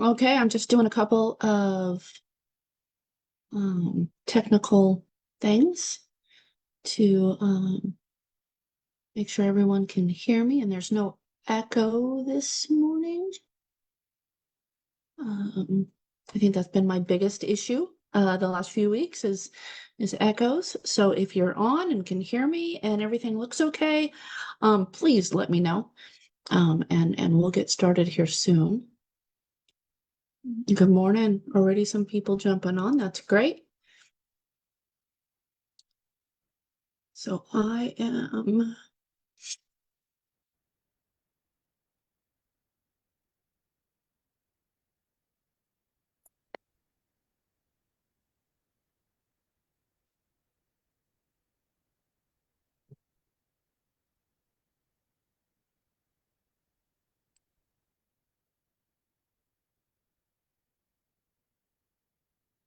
Okay, I'm just doing a couple of technical things to make sure everyone can hear me and there's no echo this morning. I think that's been my biggest issue the last few weeks is echoes. So if you're on and can hear me and everything looks okay, please let me know. And we'll get started here soon. Good morning. Already some people jumping on. That's great. So I am.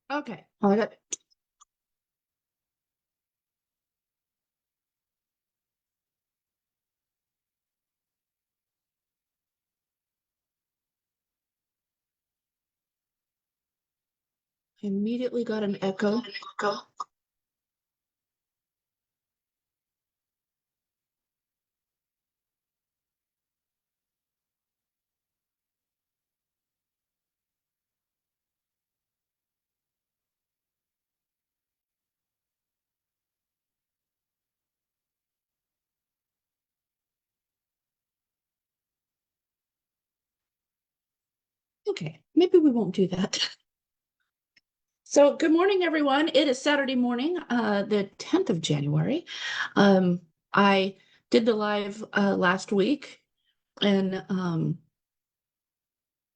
Okay. Oh, I got I immediately got an echo. Okay, maybe we won't do that. So good morning, everyone. It is Saturday morning, the 10th of January. I did the live last week in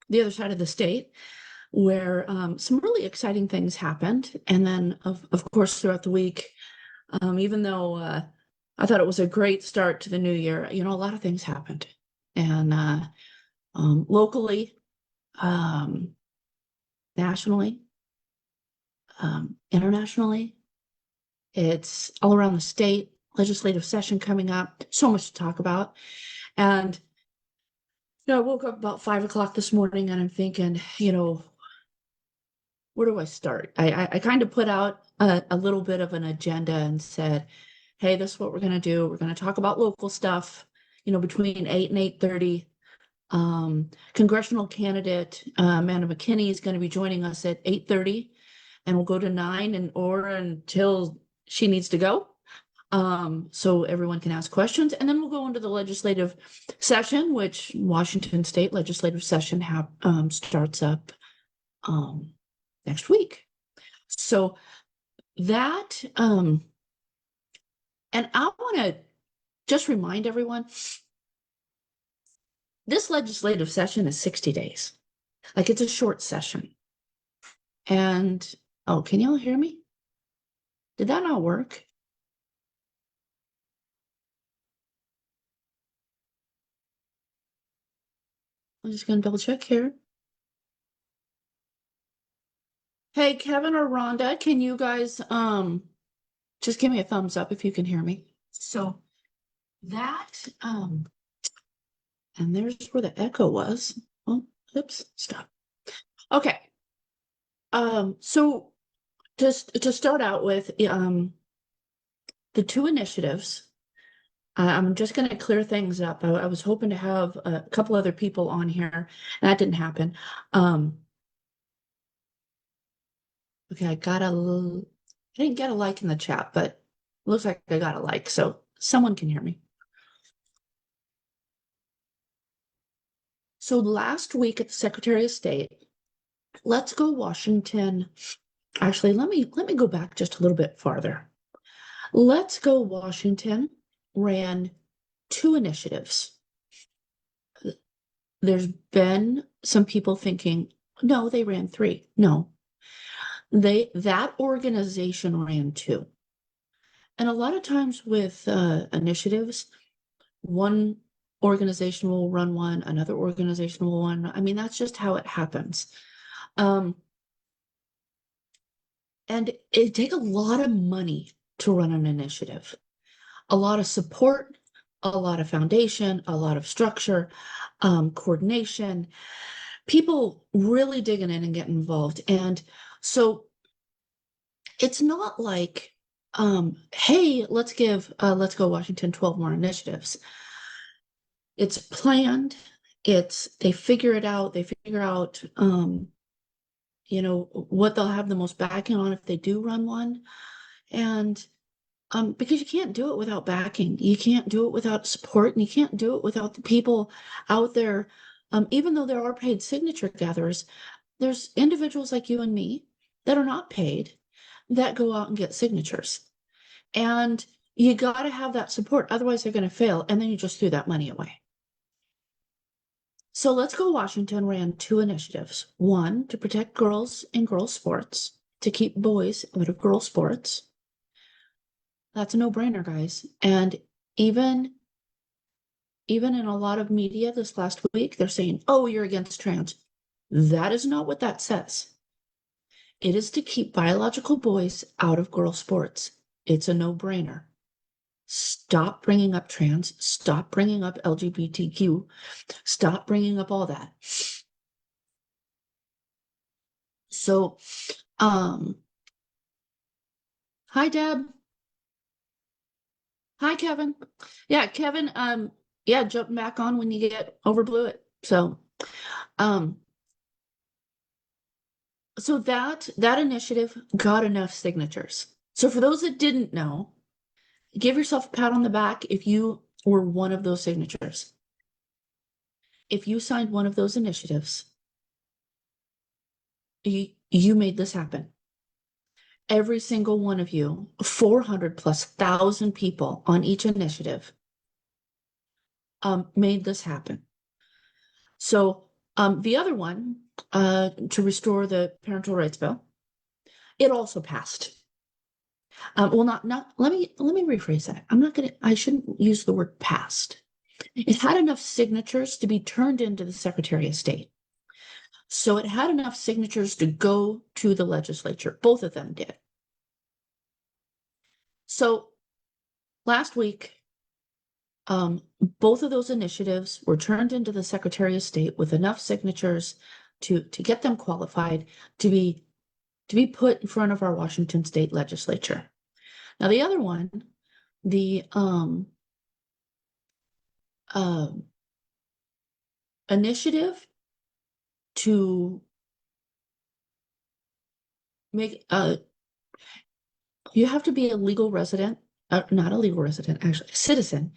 the other side of the state where some really exciting things happened. And then, of course, throughout the week, even though I thought it was a great start to the new year, a lot of things happened. And locally, um, nationally, internationally. It's all around the state, legislative session coming up, so much to talk about. And I woke up about 5 o'clock this morning and I'm thinking, where do I start? I kind of put out a little bit of an agenda and said, hey, this is what we're going to do. We're going to talk about local stuff, between 8 and 8:30. Congressional candidate Amanda McKinney is going to be joining us at 8:30, and we'll go to 9 or until she needs to go. So everyone can ask questions, and then we'll go into the legislative session, which Washington State legislative session starts up next week. So that, and I want to just remind everyone, this legislative session is 60 days. Like, it's a short session. And, oh, can y'all hear me? Did that not work? I'm just gonna double check here. Hey, Kevin or Rhonda, can you guys just give me a thumbs up if you can hear me? So that and there's where the echo was. Oh, oops, stop. Okay. So just to start out with, the two initiatives. I'm just going to clear things up. I was hoping to have a couple other people on here, and that didn't happen. Okay, I didn't get a like in the chat, but it looks like I got a like, so someone can hear me. So last week at the Secretary of State, Let's Go Washington. Actually, let me go back just a little bit farther. Let's Go Washington ran two initiatives. There's been some people thinking, no, they ran three. No, that organization ran two. And a lot of times with initiatives, one organization will run one, another organization will run. I mean, that's just how it happens. And it takes a lot of money to run an initiative, a lot of support, a lot of foundation, a lot of structure, coordination, people really digging in and getting involved. And so it's not like, hey, let's go Washington 12 more initiatives. It's planned. They figure it out. They figure out, what they'll have the most backing on if they do run one. And because you can't do it without backing, you can't do it without support, and you can't do it without the people out there. Even though there are paid signature gatherers, there's individuals like you and me that are not paid that go out and get signatures. And you got to have that support, otherwise they're going to fail, and then you just threw that money away. So Let's Go Washington ran two initiatives. One, to protect girls in girls' sports, to keep boys out of girls' sports. That's a no-brainer, guys. And even in a lot of media this last week, they're saying, oh, you're against trans. That is not what that says. It is to keep biological boys out of girl sports. It's a no-brainer. Stop bringing up trans. Stop bringing up LGBTQ. Stop bringing up all that. So, hi, Deb. Hi, Kevin. Yeah, Kevin, yeah, jump back on when you get overblew it. Um, so that initiative got enough signatures. So for those that didn't know, give yourself a pat on the back if you were one of those signatures. If you signed one of those initiatives, you made this happen. Every single one of you, 400 plus thousand people on each initiative, made this happen. So the other one, to restore the parental rights bill, it also passed. Well, not let me rephrase that. I shouldn't use the word passed. It had enough signatures to be turned into the Secretary of State. So it had enough signatures to go to the legislature. Both of them did. So last week, both of those initiatives were turned into the Secretary of State with enough signatures to get them qualified to be put in front of our Washington State legislature. Now the other one, the initiative to make you have to be a legal resident, not a legal resident, actually, a citizen,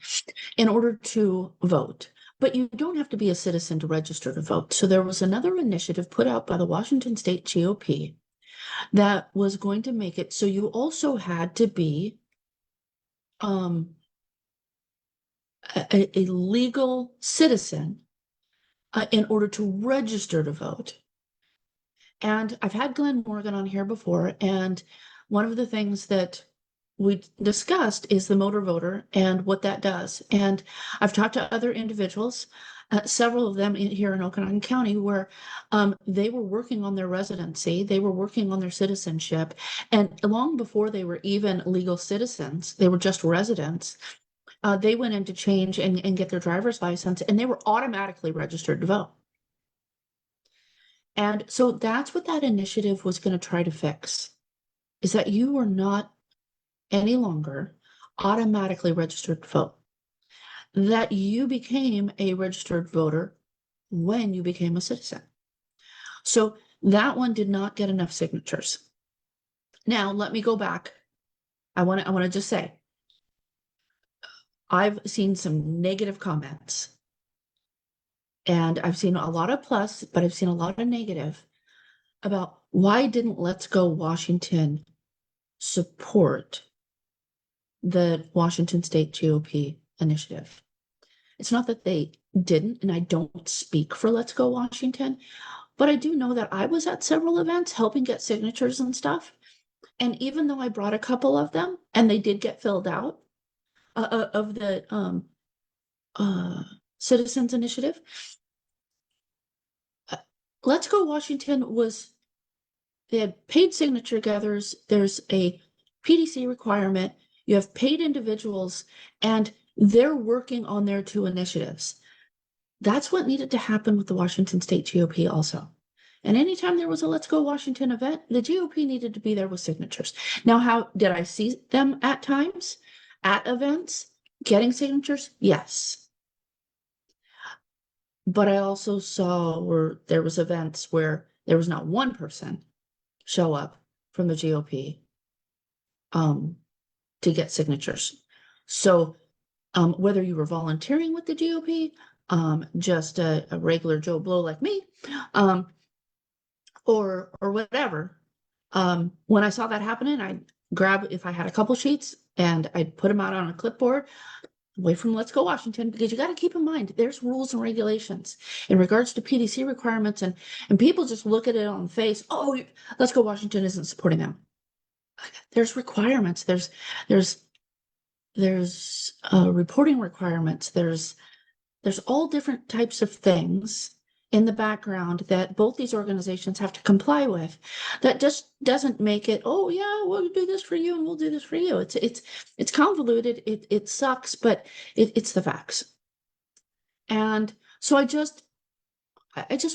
in order to vote. But you don't have to be a citizen to register to vote. So there was another initiative put out by the Washington State GOP that was going to make it so you also had to be a legal citizen in order to register to vote. And I've had Glenn Morgan on here before, and one of the things that we discussed is the motor voter and what that does. And I've talked to other individuals, several of them here in Okanagan County, where they were working on their residency, they were working on their citizenship, and long before they were even legal citizens, they were just residents. They went in to change and get their driver's license, and they were automatically registered to vote. And so that's what that initiative was going to try to fix, is that you were not any longer automatically registered to vote, that you became a registered voter when you became a citizen. So that one did not get enough signatures. Now, let me go back. I want to just say, I've seen some negative comments, and I've seen a lot of plus, but I've seen a lot of negative about why didn't Let's Go Washington support the Washington State GOP initiative. It's not that they didn't, and I don't speak for Let's Go Washington, but I do know that I was at several events helping get signatures and stuff. And even though I brought a couple of them and they did get filled out of the Citizens Initiative, Let's Go Washington they had paid signature gatherers. There's a PDC requirement. You have paid individuals, and they're working on their two initiatives. That's what needed to happen with the Washington State GOP also. And anytime there was a Let's Go Washington event, the GOP needed to be there with signatures. Now, how did I see them at times at events getting signatures? Yes. But I also saw where there was events where there was not one person show up from the GOP to get signatures. So whether you were volunteering with the GOP, just a regular Joe Blow like me, or whatever. When I saw that happening, I'd grab, if I had a couple sheets, and I'd put them out on a clipboard away from Let's Go Washington, because you got to keep in mind there's rules and regulations in regards to PDC requirements, and people just look at it on the face. Oh, Let's Go Washington isn't supporting them. There's requirements. There's reporting requirements. There's all different types of things in the background that both these organizations have to comply with. That just doesn't make it, oh yeah, we'll do this for you and we'll do this for you. It's convoluted. It sucks, but it's the facts. And so I just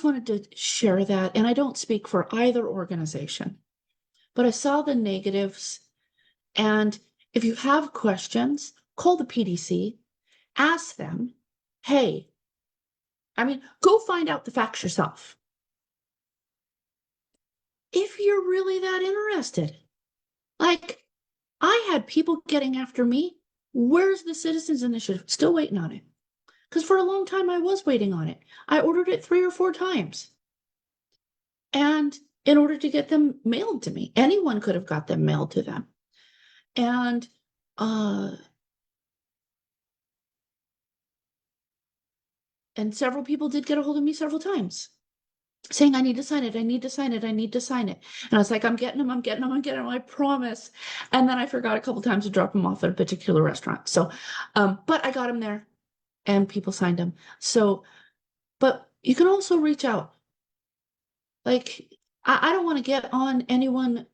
wanted to share that. And I don't speak for either organization, but I saw the negatives. And if you have questions, call the PDC, ask them, hey, go find out the facts yourself. If you're really that interested. Like, I had people getting after me. Where's the Citizens Initiative? Still waiting on it. Because for a long time, I was waiting on it. I ordered it 3 or 4 times. And in order to get them mailed to me, anyone could have got them mailed to them. And several people did get a hold of me several times saying, I need to sign it. I need to sign it. I need to sign it. And I was like, I'm getting them. I promise. And then I forgot a couple times to drop them off at a particular restaurant. So, but I got them there and people signed them. So, but you can also reach out. Like, I don't want to get on anyone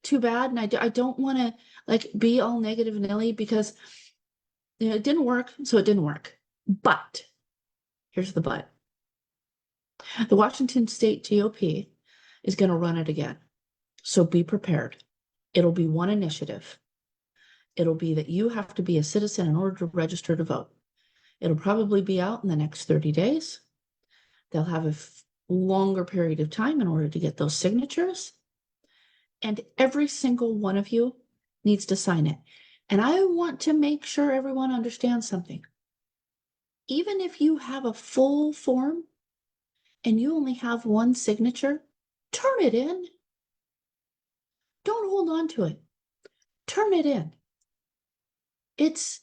too bad. And I don't want to like be all negative and nilly, because it didn't work. So it didn't work. But here's the but. The Washington State GOP is going to run it again. So be prepared. It'll be one initiative. It'll be that you have to be a citizen in order to register to vote. It'll probably be out in the next 30 days. They'll have a longer period of time in order to get those signatures. And every single one of you needs to sign it. And I want to make sure everyone understands something. Even if you have a full form and you only have one signature, turn it in. Don't hold on to it. Turn it in. It's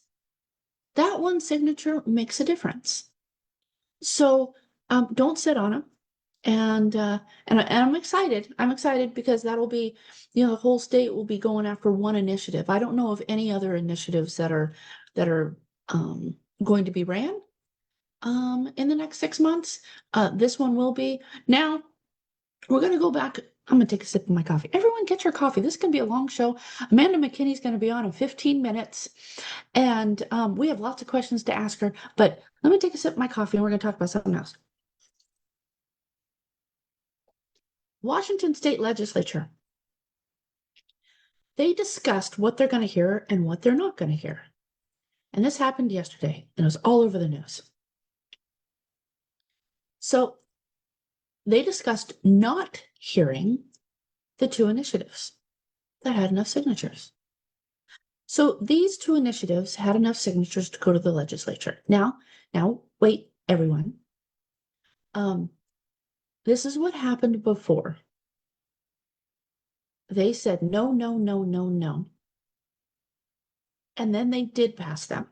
that one signature makes a difference. So don't sit on them. And I'm excited. I'm excited because that'll be, the whole state will be going after one initiative. I don't know of any other initiatives that are going to be ran in the next 6 months. This one will be. Now we're going to go back. I'm going to take a sip of my coffee. Everyone get your coffee. This is going to be a long show. Amanda McKinney's going to be on in 15 minutes. And we have lots of questions to ask her. But let me take a sip of my coffee and we're going to talk about something else. Washington State Legislature. They discussed what they're going to hear and what they're not going to hear. And this happened yesterday, and it was all over the news. So they discussed not hearing the 2 initiatives that had enough signatures. So these 2 initiatives had enough signatures to go to the legislature. Now, wait, everyone. This is what happened before. They said no, no, no, no, no. And then they did pass them.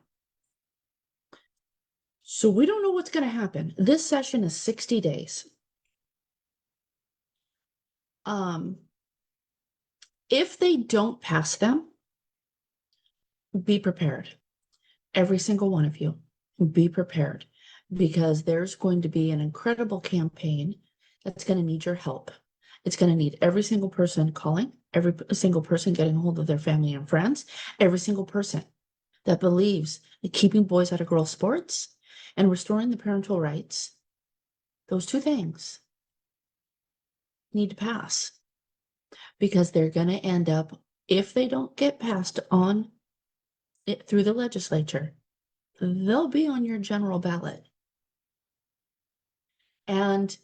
So we don't know what's going to happen. This session is 60 days. If they don't pass them, be prepared. Every single one of you, be prepared, because there's going to be an incredible campaign that's going to need your help. It's going to need every single person calling, every single person getting a hold of their family and friends, every single person that believes in keeping boys out of girls' sports and restoring the parental rights, those two things need to pass because they're going to end up, if they don't get passed on it through the legislature, they'll be on your general ballot. And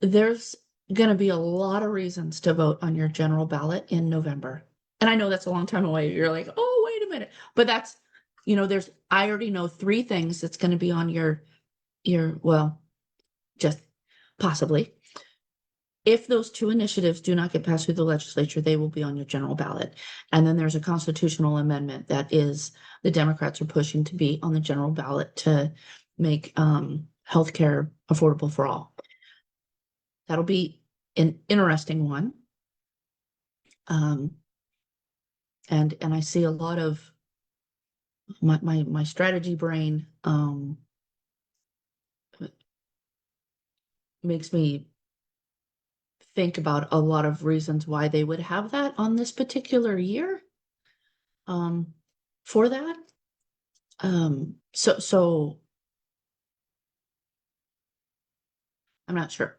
there's going to be a lot of reasons to vote on your general ballot in November. And I know that's a long time away. You're like, oh, wait a minute. But that's, I already know 3 things that's going to be on well, just possibly. If those 2 initiatives do not get passed through the legislature, they will be on your general ballot. And then there's a constitutional amendment that is the Democrats are pushing to be on the general ballot to make healthcare affordable for all. That'll be an interesting one. And I see a lot of my strategy brain makes me think about a lot of reasons why they would have that on this particular year for that. So I'm not sure.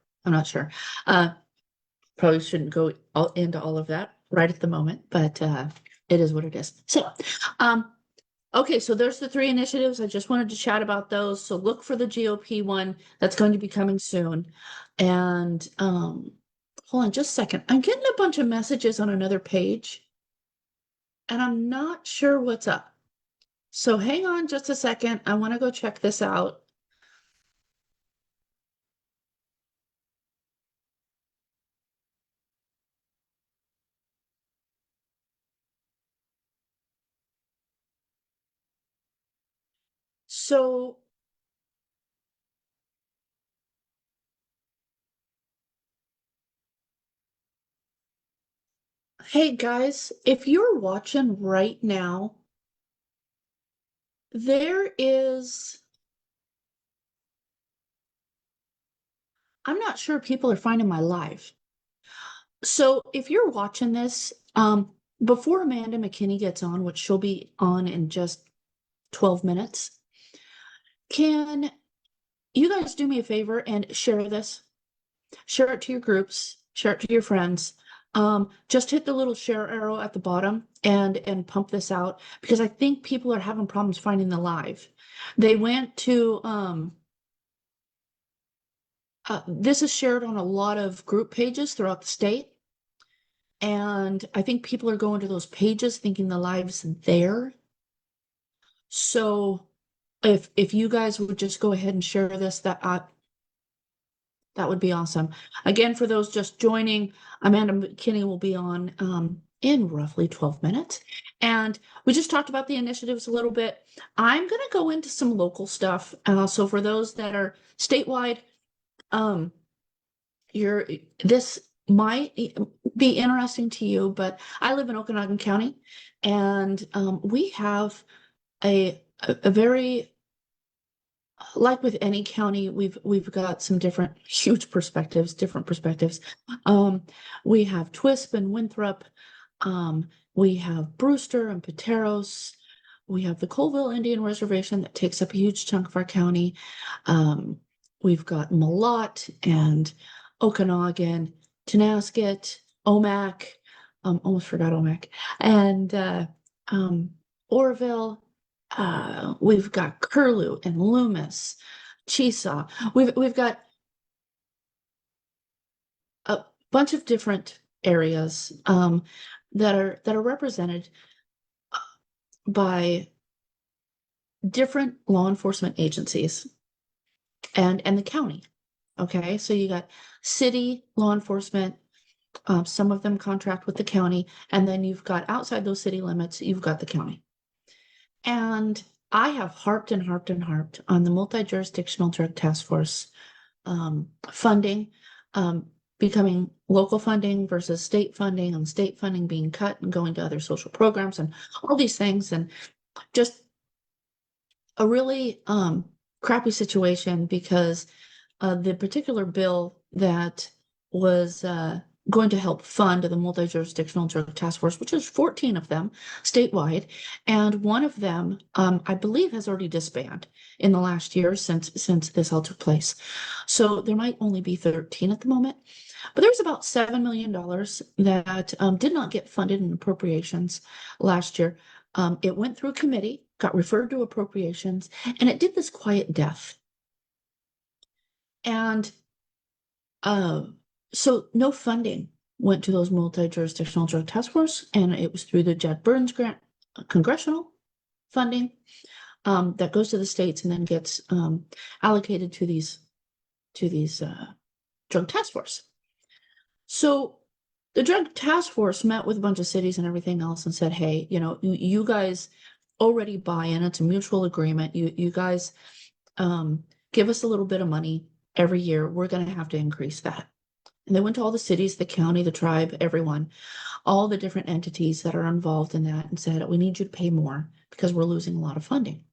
Probably shouldn't go into all of that right at the moment, but it is what it is. So, okay, so there's the 3 initiatives. I just wanted to chat about those. So look for the GOP one that's going to be coming soon. And hold on just a second. I'm getting a bunch of messages on another page, and I'm not sure what's up. So hang on just a second. I want to go check this out. So hey guys, if you're watching right now, there is, I'm not sure people are finding my live. So if you're watching this, before Amanda McKinney gets on, which she'll be on in just 12 minutes, can you guys do me a favor and share this? Share it to your groups, share it to your friends. Just hit the little share arrow at the bottom and pump this out because I think people are having problems finding the live. They went to this is shared on a lot of group pages throughout the state. And I think people are going to those pages thinking the live's there. So if you guys would just go ahead and share this, that would be awesome. Again, for those just joining, Amanda McKinney will be on in roughly 12 minutes. And we just talked about the initiatives a little bit. I'm going to go into some local stuff. So for those that are statewide, this might be interesting to you, but I live in Okanogan County, and we have a very, like with any county, we've got some different huge perspectives, different perspectives. We have Twisp and Winthrop. We have Brewster and Pateros. We have the Colville Indian Reservation that takes up a huge chunk of our county. We've got Malott and Okanogan, Tenasket, Omak, almost forgot Omak, and Orville. We've got Curlew and Loomis, Chesaw. We've got a bunch of different areas that are represented by different law enforcement agencies and the county. Okay, so you got city law enforcement, some of them contract with the county, and then you've got outside those city limits, you've got the county. And I have harped and harped and harped on the multi-jurisdictional drug task force funding becoming local funding versus state funding, and state funding being cut and going to other social programs and all these things, and just a really crappy situation because the particular bill that was going to help fund the multi-jurisdictional drug task force, which is 14 of them statewide. And one of them, I believe, has already disbanded in the last year since this all took place. So there might only be 13 at the moment. But there's about $7 million that did not get funded in appropriations last year. It went through a committee, got referred to appropriations, and it did this quiet death. And so no funding went to those multi-jurisdictional drug task force, and it was through the Jed Burns grant, congressional funding that goes to the states and then gets allocated to these drug task force. So the drug task force met with a bunch of cities and everything else and said, hey, you guys already buy in. It's a mutual agreement. You guys give us a little bit of money every year. We're going to have to increase that. And they went to all the cities, the county, the tribe, everyone, all the different entities that are involved in that and said, we need you to pay more because we're losing a lot of funding.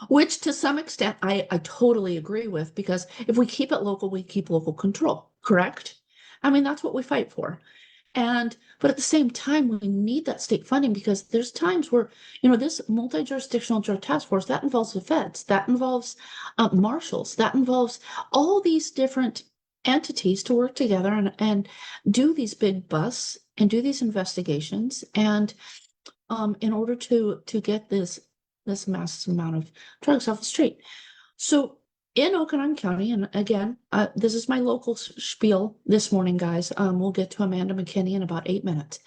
Which to some extent, I totally agree with, because if we keep it local, we keep local control, correct? I mean, that's what we fight for. But at the same time, we need that state funding, because there's times where, this multi-jurisdictional drug task force, that involves the feds, that involves marshals, that involves all these different entities to work together and do these big busts and do these investigations. And in order to get this massive amount of drugs off the street. So in Okanagan County, and again, this is my local spiel this morning, guys. We'll get to Amanda McKinney in about 8 minutes.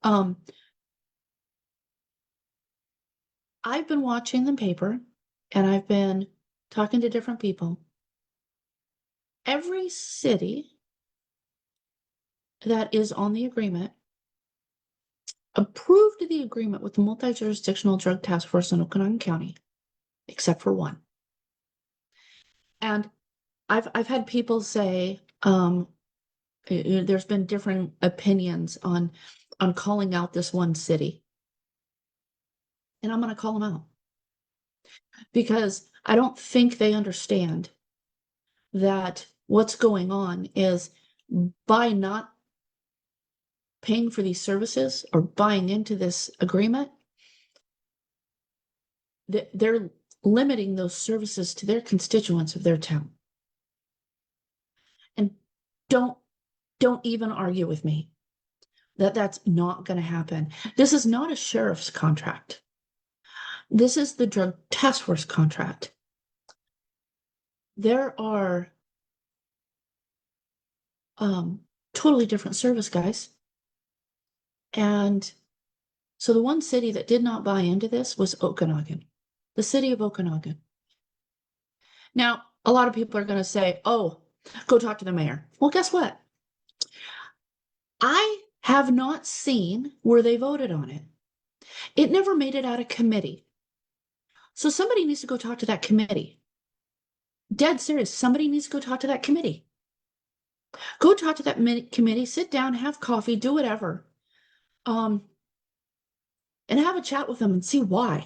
I've been watching the paper and I've been talking to different people. Every city that is on the agreement approved the agreement with the multi-jurisdictional drug task force in Okanagan County, except for one. And I've had people say there's been different opinions on calling out this one city, and I'm going to call them out because I don't think they understand that what's going on is, by not paying for these services or buying into this agreement, they're limiting those services to their constituents of their town. And don't even argue with me that that's not going to happen. This is not a sheriff's contract. This is the drug task force contract. There are totally different service guys. And so the one city that did not buy into this was Okanagan, the city of Okanagan. Now, a lot of people are going to say, oh, go talk to the mayor. Well, guess what? I have not seen where they voted on it. It never made it out of committee. So somebody needs to go talk to that committee. Dead serious. Somebody needs to go talk to that committee. Go talk to that committee, sit down, have coffee, do whatever. And have a chat with them and see why.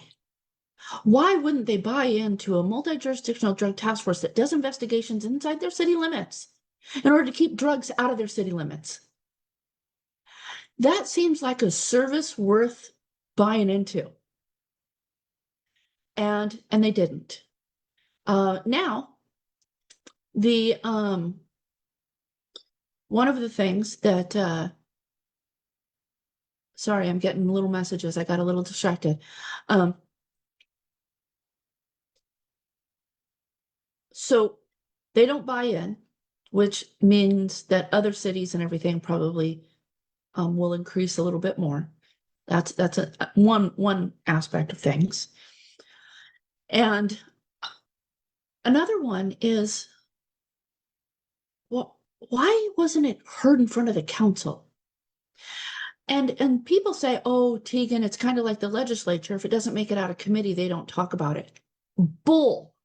Why wouldn't they buy into a multi-jurisdictional drug task force that does investigations inside their city limits in order to keep drugs out of their city limits? That seems like a service worth buying into. And they didn't. Now, the one of the things that sorry, I'm getting little messages. I got a little distracted. So they don't buy in, which means that other cities and everything probably will increase a little bit more. That's one aspect of things. And another one is, well, why wasn't it heard in front of the council? And people say, oh, Teagan, it's kind of like the legislature. If it doesn't make it out of committee, they don't talk about it. Bull.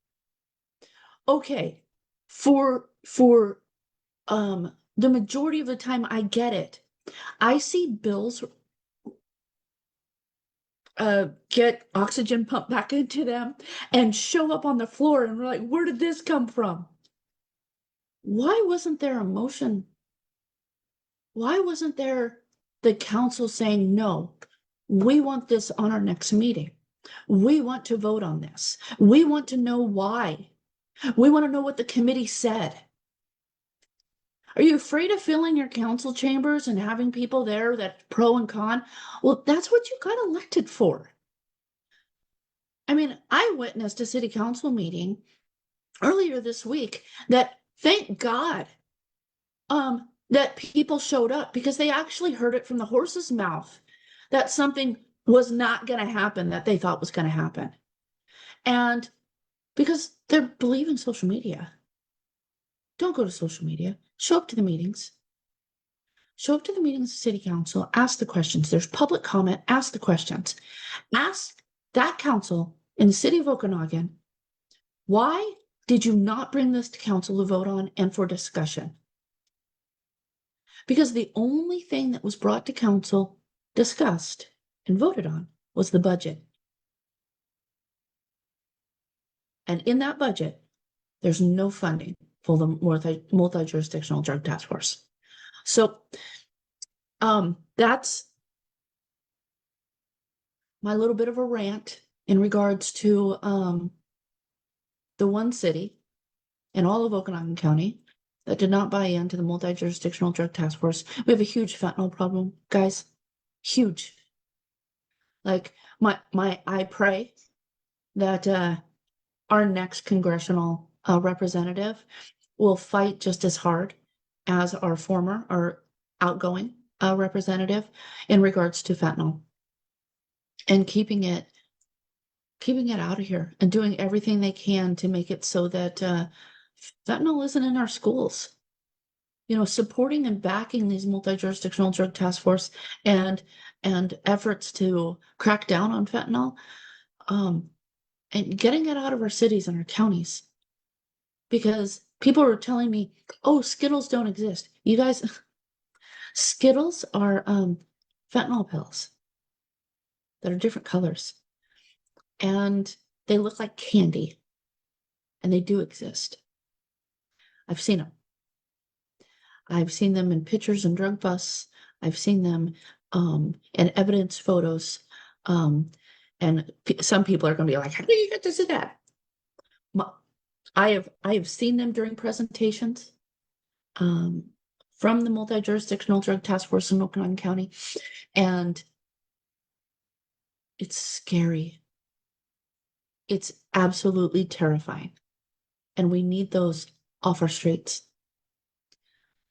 Okay, for the majority of the time, I get it. I see bills get oxygen pumped back into them and show up on the floor, and we're like, where did this come from? Why wasn't there a motion why wasn't there the council saying, no, we want this on our next meeting. We want to vote on this. We want to know why. We want to know what the committee said. Are you afraid of filling your council chambers and having people there that pro and con? Well, that's what you got elected for. I mean, I witnessed a city council meeting earlier this week that, thank God, that people showed up because they actually heard it from the horse's mouth that something was not going to happen that they thought was going to happen. And because they're believing social media. Don't go to social media. Show up to the meetings. Show up to the meetings of city council. Ask the questions. There's public comment. Ask the questions. Ask that council in the city of Okanagan, why did you not bring this to council to vote on and for discussion? Because the only thing that was brought to council, discussed, and voted on was the budget. And in that budget, there's no funding for the multi-jurisdictional drug task force. So that's my little bit of a rant in regards to the one city in all of Okanagan County that did not buy into the multi-jurisdictional drug task force. We have a huge fentanyl problem, guys. Huge. Like I pray that our next congressional representative will fight just as hard as our outgoing representative in regards to fentanyl and keeping it out of here and doing everything they can to make it so that fentanyl isn't in our schools. You know, supporting and backing these multi-jurisdictional drug task force and efforts to crack down on fentanyl, and getting it out of our cities and our counties. Because people are telling me, oh, Skittles don't exist. You guys, Skittles are fentanyl pills that are different colors. And they look like candy. And they do exist. I've seen them. I've seen them in pictures and drug busts. I've seen them in evidence photos. And some people are going to be like, how do you get to see that? I have seen them during presentations from the multi-jurisdictional drug task force in Okanagan County. And it's scary. It's absolutely terrifying. And we need those off our streets.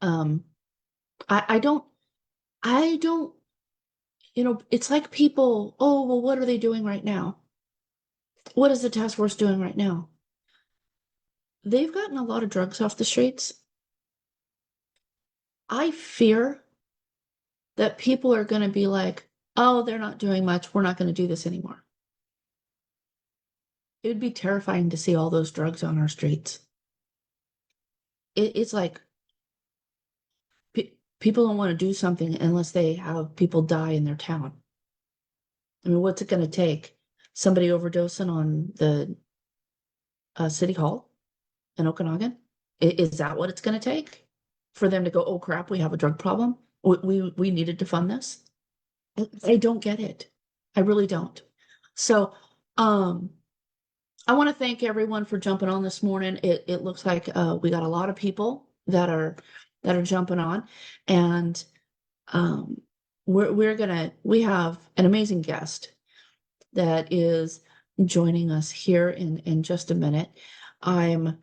I don't, you know, it's like people, oh, well, what are they doing right now? What is the task force doing right now? They've gotten a lot of drugs off the streets. I fear that people are going to be like, oh, they're not doing much. We're not going to do this anymore. It would be terrifying to see all those drugs on our streets. It's like people don't want to do something unless they have people die in their town. I mean, what's it going to take? Somebody overdosing on the city hall in Okanagan? Is that what it's going to take for them to go, oh crap, we have a drug problem? We needed to fund this? I don't get it. I really don't. So I want to thank everyone for jumping on this morning. It looks like we got a lot of people that are jumping on, and we have an amazing guest that is joining us here in just a minute. I'm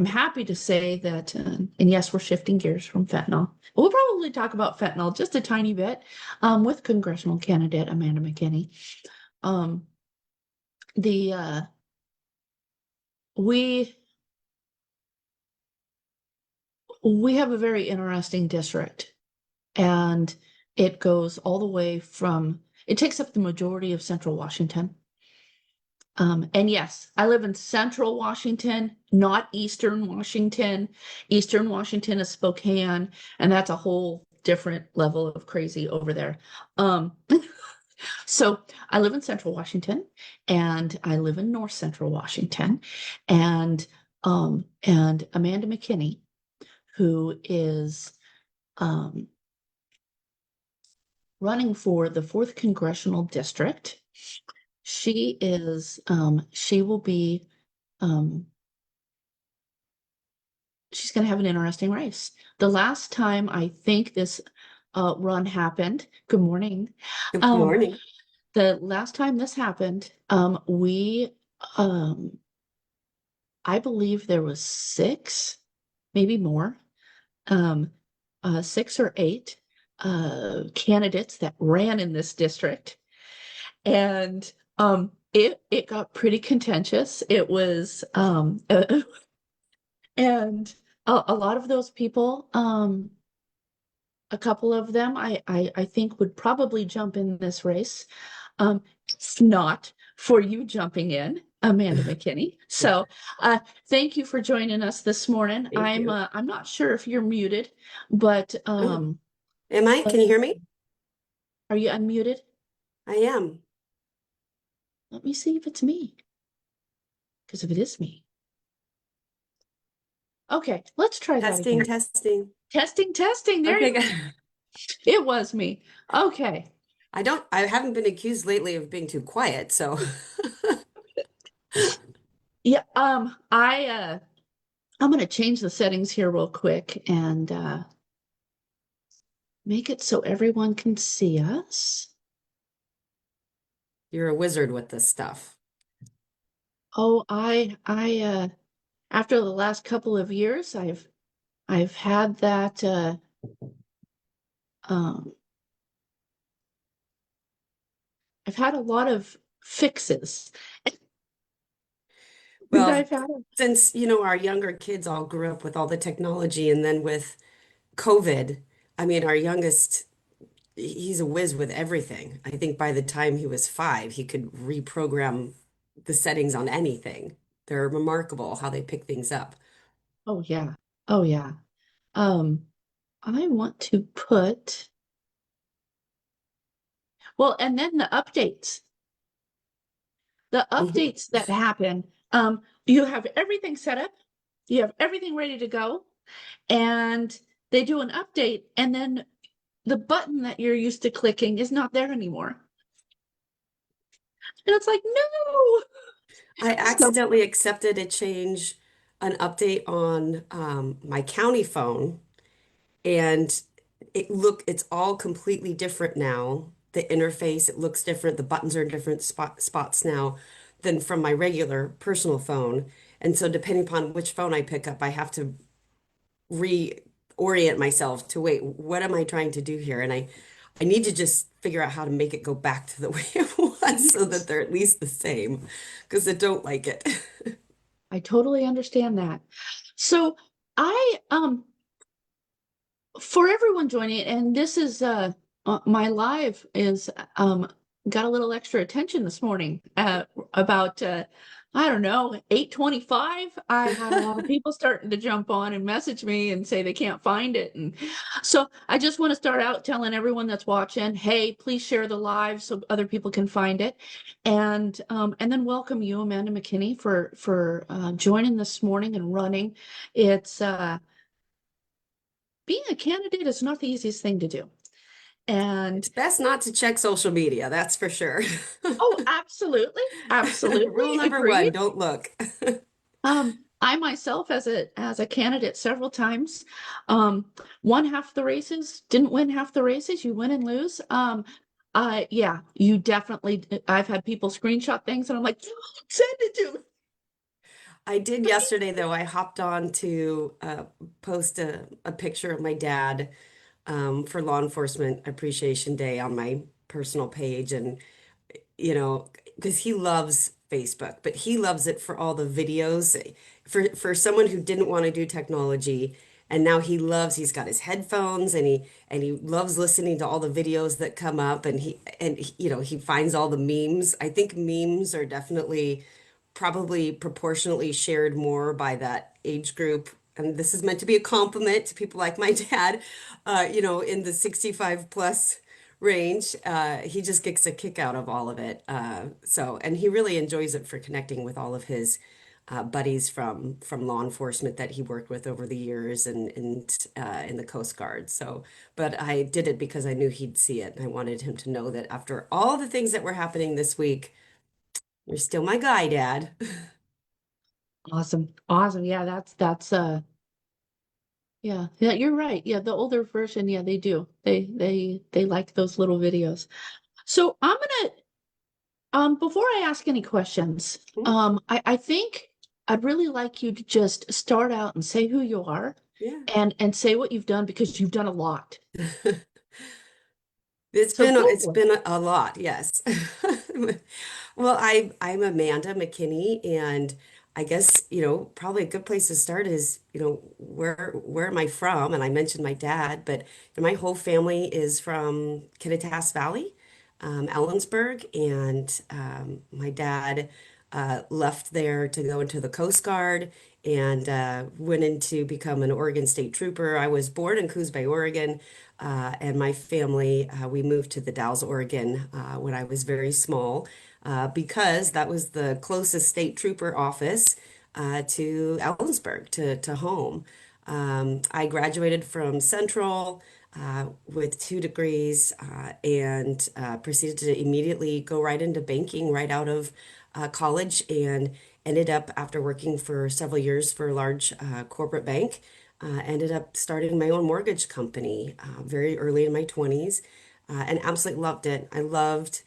happy to say that, and yes, we're shifting gears from fentanyl. We'll probably talk about fentanyl just a tiny bit with Congressional Candidate Amanda McKinney. We have a very interesting district, and it goes all the way from, it takes up the majority of central Washington. And yes, I live in central Washington, not eastern Washington. Eastern Washington is Spokane, and that's a whole different level of crazy over there. So I live in central Washington, and I live in north central Washington, and Amanda McKinney, who is running for the 4th Congressional District. She will be, um, she's going to have an interesting race. The last time I think this run happened, good morning. Good Um, morning. the last time this happened, um, I believe there was six, maybe more, um, 6 or 8 candidates that ran in this district, and it got pretty contentious. It was and a lot of those people, a couple of them, I think would probably jump in this race. It's not for you jumping in, Amanda McKinney. So, thank you for joining us this morning. Thank you. I'm not sure if you're muted, but Oh, am I? Can you hear me? are you unmuted? I am. Let me see if it's me. Because if it is me, okay, let's try that Testing, again. testing. Testing, testing. There Okay, you. good. It was me. Okay. I haven't been accused lately of being too quiet, so Yeah. I'm gonna change the settings here real quick and make it so everyone can see us. you're a wizard with this stuff. Oh, after the last couple of years, I've had that um I've had a lot of fixes. And Well, I've had a, since, our younger kids all grew up with all the technology and then with COVID, I mean, our youngest, he's a whiz with everything. I think by the time he was 5, he could reprogram the settings on anything. They're remarkable how they pick things up. oh yeah. Oh yeah. Um, I want to put, well, and then the Mhm. updates that happen, you have everything set up, you have everything ready to go, and they do an update, and then the button that you're used to clicking is not there anymore. And it's like, no. I So, accidentally accepted a change, an update on my county phone, and it's all completely different now. The interface, it looks different. The buttons are in different spots now than from my regular personal phone. And so depending upon which phone I pick up, I have to reorient myself to wait, what am I trying to do here? And I need to just figure out how to make it go back to the way it was so that they're at least the same because I don't like it. I totally understand that. So I for everyone joining, and this is my live is got a little extra attention this morning about I don't know, 8:25. I had a lot of people starting to jump on and message me and say they can't find it. And so I just want to start out telling everyone that's watching, hey, please share the live so other people can find it. And then welcome you, Amanda McKinney, for joining this morning and running. It's being a candidate is not the easiest thing to do. And It's best not to check social media, that's for sure. oh, absolutely, absolutely Rule number one, agreed. don't look. I myself, as a candidate, several times, won half the races, didn't win half the races. You win and lose. Yeah, you definitely. I've had people screenshot things, and I'm like, send it to me. I did yesterday, though. I hopped on to post a picture of my dad for Law Enforcement Appreciation Day on my personal page. And because he loves Facebook, but he loves it for all the videos. For someone who didn't want to do technology, and now he's got his headphones and he loves listening to all the videos that come up, he finds all the memes. I think memes are definitely probably proportionately shared more by that age group. And this is meant to be a compliment to people like my dad, in the 65 plus range. He just gets a kick out of all of it. And he really enjoys it for connecting with all of his buddies from law enforcement that he worked with over the years and in the Coast Guard. So, but I did it because I knew he'd see it, and I wanted him to know that after all the things that were happening this week, you're still my guy, Dad. Awesome. Awesome. Yeah, yeah, yeah, you're right. Yeah, the older version, yeah, they do. They like those little videos. So I'm gonna before I ask any questions, I think I'd really like you to just start out and say who you are Yeah. and say what you've done because you've done a lot. It's So been go it's for it. been a lot, yes. Well, I'm Amanda McKinney, and I guess, probably a good place to start is, where am I from? And I mentioned my dad, but my whole family is from Kittitas Valley, Ellensburg, and my dad left there to go into the Coast Guard and went in to become an Oregon State Trooper. I was born in Coos Bay, Oregon, and my family, we moved to the Dalles, Oregon, when I was very small, because that was the closest state trooper office to Ellensburg, to home. I graduated from Central with 2 degrees and proceeded to immediately go right into banking right out of college and ended up, after working for several years for a large corporate bank, ended up starting my own mortgage company very early in my 20s and absolutely loved it. I loved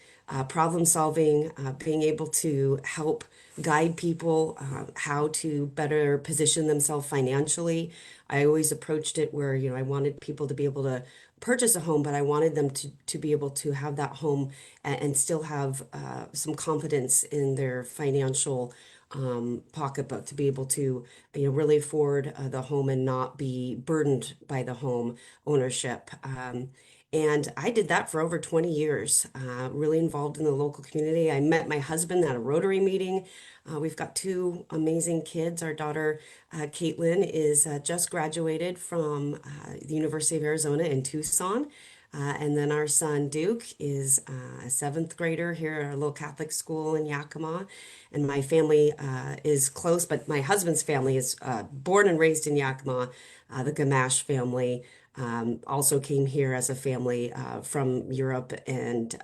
problem solving, being able to help guide people how to better position themselves financially. I always approached it where, I wanted people to be able to purchase a home, but I wanted them to be able to have that home and still have some confidence in their financial pocketbook to be able to, really afford the home and not be burdened by the home ownership. And I did that for over 20 years, really involved in the local community. I met my husband at a Rotary meeting. We've got 2 amazing kids. Our daughter, Caitlin, is just graduated from the University of Arizona in Tucson. And then our son, Duke, is a seventh grader here at a little Catholic school in Yakima. And my family is close, but my husband's family is born and raised in Yakima, the Gamache family also came here as a family from Europe and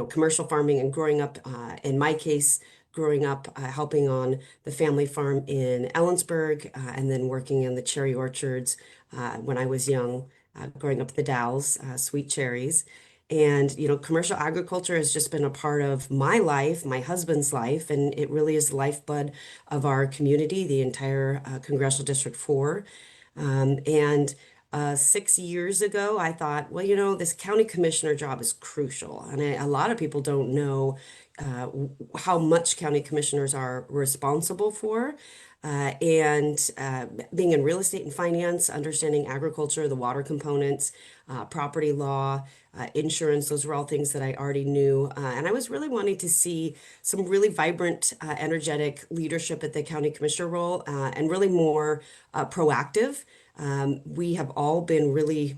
commercial farming and growing up in my case growing up helping on the family farm in Ellensburg and then working in the cherry orchards when I was young growing up the Dalles sweet cherries and commercial agriculture has just been a part of my life, my husband's life, and it really is the lifeblood of our community, the entire Congressional District 4. And 6 years ago, I thought, well, this county commissioner job is crucial. And a lot of people don't know how much county commissioners are responsible for. And being in real estate and finance, understanding agriculture, the water components, property law, insurance, those were all things that I already knew. And I was really wanting to see some really vibrant, energetic leadership at the county commissioner role and really more proactive. We have all been really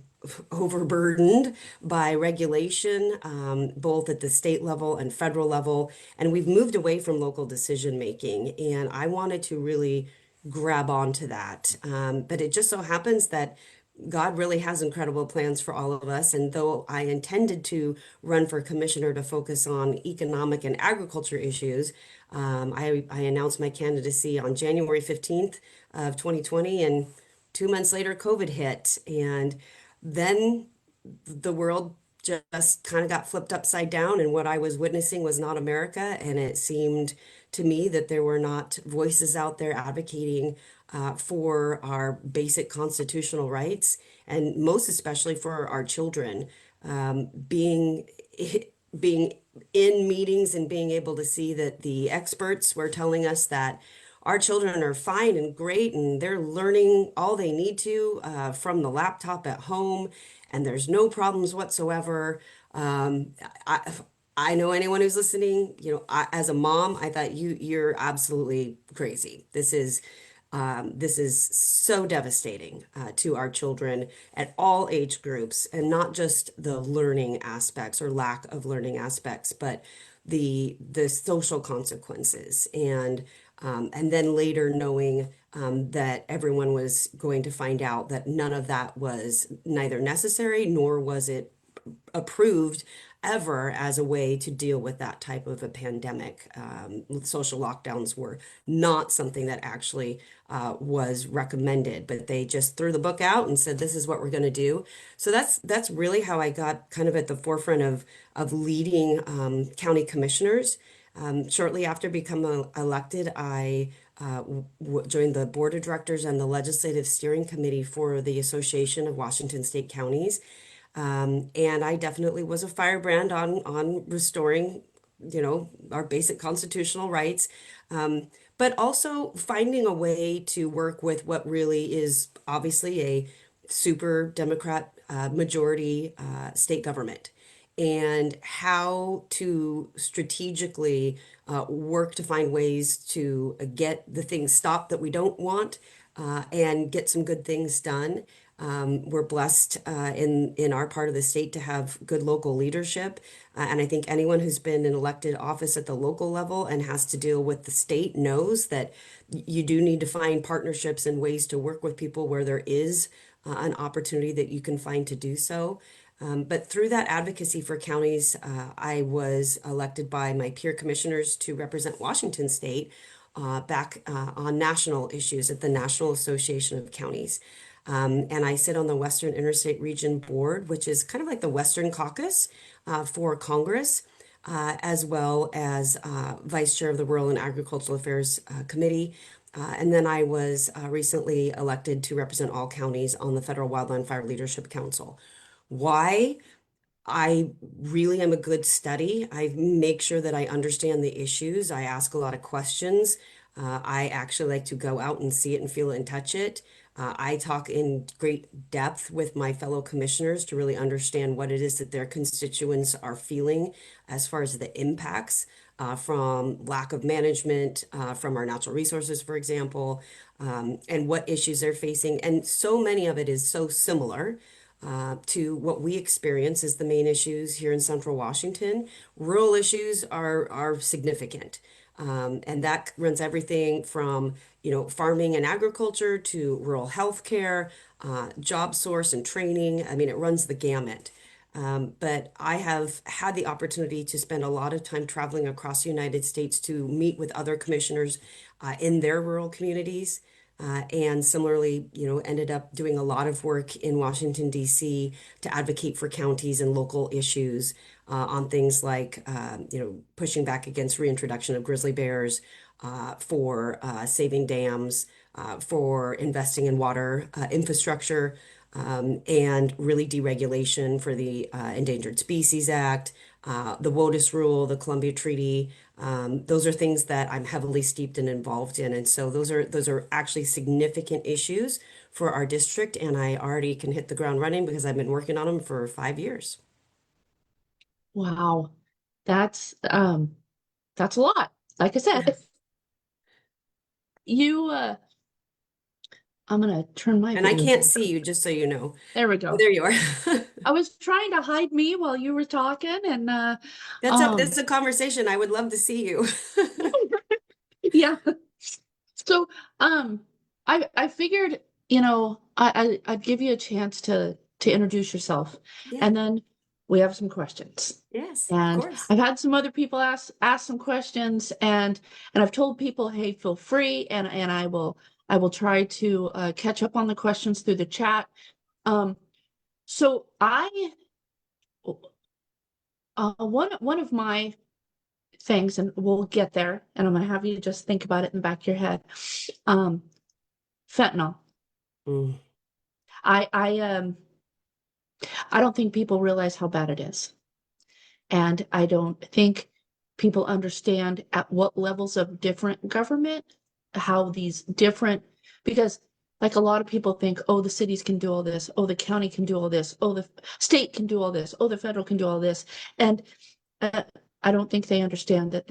overburdened by regulation, both at the state level and federal level, and we've moved away from local decision making. And I wanted to really grab onto that. But it just so happens that God really has incredible plans for all of us. And though I intended to run for commissioner to focus on economic and agriculture issues, I announced my candidacy on January 15th of 2020, and 2 months later, COVID hit. And then the world just kind of got flipped upside down, and what I was witnessing was not America. And it seemed to me that there were not voices out there advocating for our basic constitutional rights, and most especially for our children. Being being in meetings and being able to see that the experts were telling us that our children are fine and great and they're learning all they need to from the laptop at home and there's no problems whatsoever. I, I know anyone who's listening, as a mom, I thought you're absolutely crazy. This is so devastating to our children at all age groups, and not just the learning aspects or lack of learning aspects, but the social consequences. And And then later knowing that everyone was going to find out that none of that was neither necessary nor was it approved ever as a way to deal with that type of a pandemic. Social lockdowns were not something that actually was recommended, but they just threw the book out and said, "This is what we're going to do." So that's really how I got kind of at the forefront of leading county commissioners. Shortly after becoming elected, I joined the board of directors and the legislative steering committee for the Association of Washington State Counties. And I definitely was a firebrand on restoring, our basic constitutional rights, but also finding a way to work with what really is obviously a super Democrat majority state government, and how to strategically work to find ways to get the things stopped that we don't want, and get some good things done. We're blessed in our part of the state to have good local leadership. And I think anyone who's been in elected office at the local level and has to deal with the state knows that you do need to find partnerships and ways to work with people where there is an opportunity that you can find to do so. But through that advocacy for counties, I was elected by my peer commissioners to represent Washington State back on national issues at the National Association of Counties. And I sit on the Western Interstate Region Board, which is kind of like the Western Caucus for Congress, as well as Vice Chair of the Rural and Agricultural Affairs Committee. And then I was recently elected to represent all counties on the Federal Wildland Fire Leadership Council. Why? I really am a good study. I make sure that I understand the issues. I ask a lot of questions. I actually like to go out and see it and feel it and touch it. I talk in great depth with my fellow commissioners to really understand what it is that their constituents are feeling as far as the impacts from lack of management, from our natural resources, for example, and what issues they're facing. And so many of it is so similar to what we experience as the main issues here in Central Washington. Rural issues are significant. And that runs everything from, farming and agriculture to rural health care, job source and training. I mean, it runs the gamut. But I have had the opportunity to spend a lot of time traveling across the United States to meet with other commissioners in their rural communities. And similarly, ended up doing a lot of work in Washington, D.C. to advocate for counties and local issues on things like, pushing back against reintroduction of grizzly bears, for saving dams, for investing in water infrastructure, and really deregulation for the Endangered Species Act, the WOTUS rule, the Columbia Treaty. Those are things that I'm heavily steeped and involved in. And so those are actually significant issues for our district. And I already can hit the ground running because I've been working on them for 5 years. Wow. That's a lot. Like I said, you I'm gonna turn my And I video can't back. see you, just so you know. There we Oh, go. there you are. I was trying to hide me while you were talking, and um That's a conversation. I would love to see you. yeah. So I figured, I'd give you a chance to introduce yourself, Yeah, and then we have some questions. yes, of And course. I've had some other people ask some questions, and I've told people, hey, feel free, and I will try to catch up on the questions through the chat. Um, so one of my things, and we'll get there, and I'm gonna have you just think about it in the back of your head. Um, Fentanyl. Mm, I don't think people realize how bad it is. And I don't think people understand at what levels of different government, how these different, because like a lot of people think, oh, the cities can do all this, oh, the county can do all this, oh, the state can do all this, oh, the federal can do all this. And uh, I don't think they understand that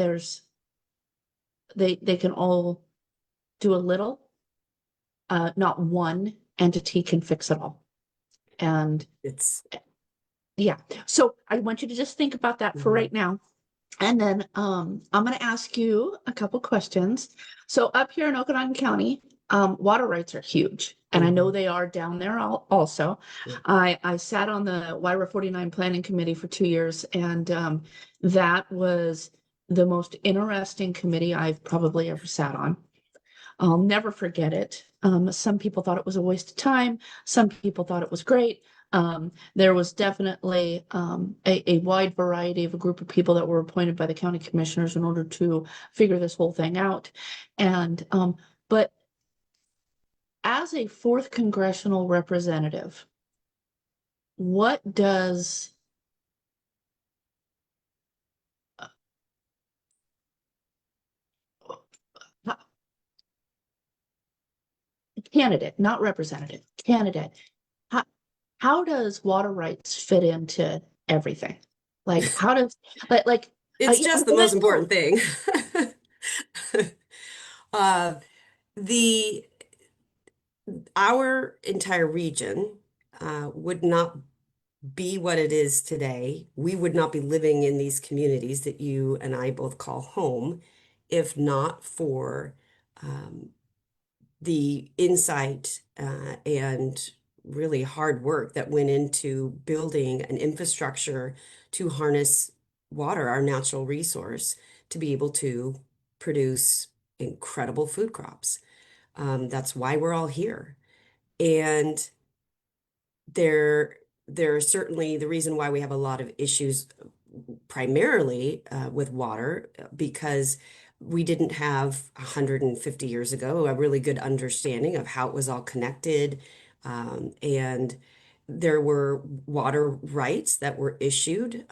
they can all do a little. Not one entity can fix it all. And it's yeah, so I want you to just think about that for mhm. right now. And then I'm going to ask you a couple questions. So up here in Okanagan County, water rights are huge, and I know Mhm. they are down there also. Yeah. I sat on the YRA 49 Planning Committee for 2 years, and that was the most interesting committee I've probably ever sat on. I'll never forget it. Some people thought it was a waste of time. Some people thought it was great. There was definitely a wide variety of a group of people that were appointed by the county commissioners in order to figure this whole thing out. And but as a fourth congressional representative, what does uh, candidate, not representative, candidate, how, how does water rights fit into everything? Like, how does like It's yeah, just the because I most know important thing. Uh, the our entire region would not be what it is today. We would not be living in these communities that you and I both call home if not for um, the insight and really hard work that went into building an infrastructure to harness water, our natural resource, to be able to produce incredible food crops. That's why we're all here. And there, there are certainly the reason why we have a lot of issues primarily with water because we didn't have 150 years ago a really good understanding of how it was all connected. And there were water rights that were issued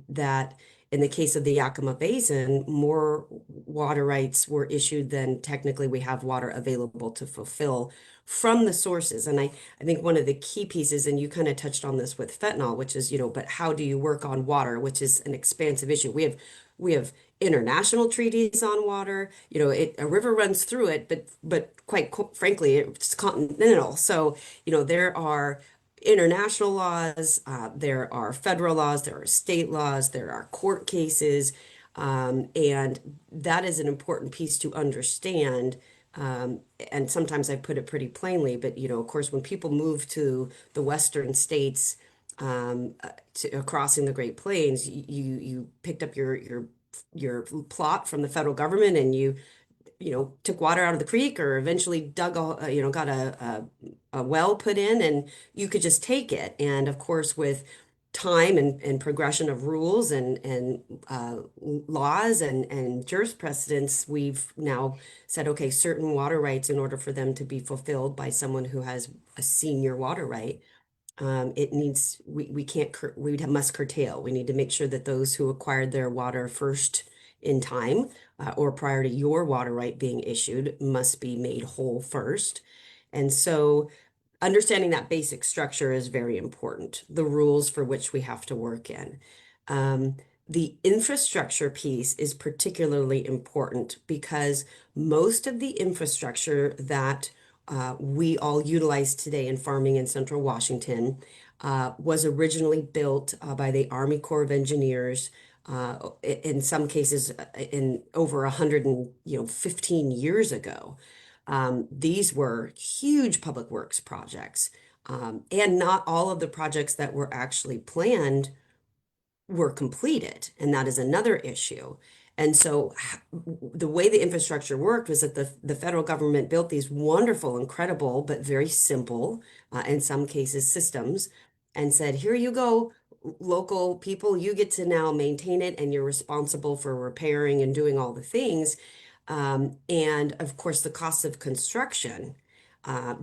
that in the case of the Yakima Basin, more water rights were issued than technically we have water available to fulfill from the sources. And I think one of the key pieces, and you kind of touched on this with fentanyl, which is, but how do you work on water, which is an expansive issue. We have international treaties on water. A river runs through it, but quite frankly, it's continental. So, there are international laws, there are federal laws, there are state laws, there are court cases, and that is an important piece to understand. And sometimes I put it pretty plainly, but of course, when people move to the western states, crossing the Great Plains, you picked up your plot from the federal government, and you took water out of the creek, or eventually dug got a well put in, and you could just take it. And of course, with time and progression of rules and laws and jurisprudence, we've now said, okay, certain water rights, in order for them to be fulfilled by someone who has a senior water right, we can't must curtail. We need to make sure that those who acquired their water first in time or prior to your water right being issued must be made whole first. And so understanding that basic structure is very important, the rules for which we have to work in. Um, the infrastructure piece is particularly important because most of the infrastructure that we all utilize today in farming in Central Washington was originally built by the Army Corps of Engineers. In some cases, in over 115 years ago. These were huge public works projects, and not all of the projects that were actually planned were completed, and that is another issue. And so the way the infrastructure worked was that the federal government built these wonderful, incredible, but very simple, in some cases, systems, and said, here you go, local people, you get to now maintain it, and you're responsible for repairing and doing all the things. And of course, the cost of construction,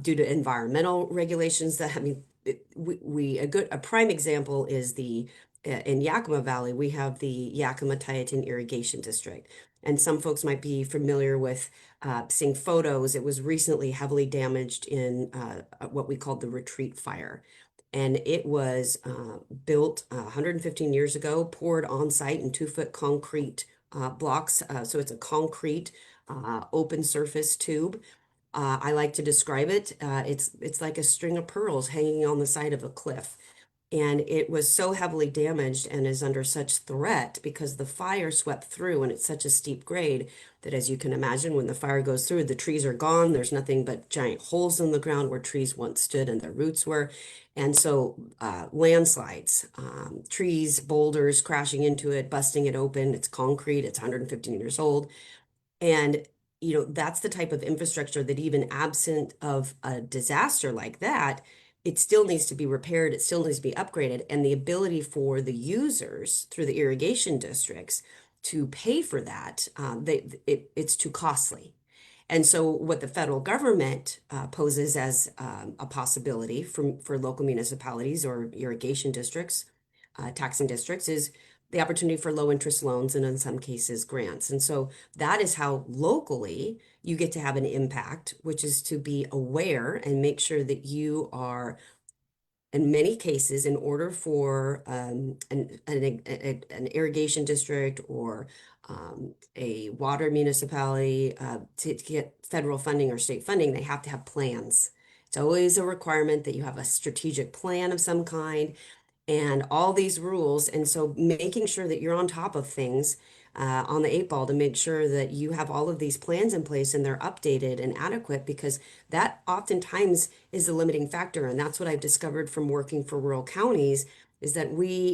due to environmental regulations that, I mean, a prime example is in Yakima Valley, we have the Yakima Tieton Irrigation District. And some folks might be familiar with seeing photos. It was recently heavily damaged in what we called the Retreat Fire. And it was built 115 years ago, poured on site in 2-foot concrete blocks. So it's a concrete open surface tube. I like to describe it. It's like a string of pearls hanging on the side of a cliff. And it was so heavily damaged and is under such threat because the fire swept through and it's such a steep grade that, as you can imagine, when the fire goes through, the trees are gone. There's nothing but giant holes in the ground where trees once stood and their roots were. And so landslides, trees, boulders crashing into it, busting it open. It's concrete, it's 150 years old. And, that's the type of infrastructure that, even absent of a disaster like that, it still needs to be repaired, it still needs to be upgraded. And the ability for the users through the irrigation districts to pay for that, it's too costly. And so, what the federal government poses as a possibility for local municipalities or irrigation districts, taxing districts, is the opportunity for low interest loans and, in some cases, grants. And so, that is how locally you get to have an impact, which is to be aware and make sure that you are, in many cases, in order for an irrigation district or a water municipality to get federal funding or state funding, they have to have plans. It's always a requirement that you have a strategic plan of some kind and all these rules. And so making sure that you're on top of things on the eight ball to make sure that you have all of these plans in place and they're updated and adequate, because that oftentimes is the limiting factor. And that's what I've discovered from working for rural counties, is that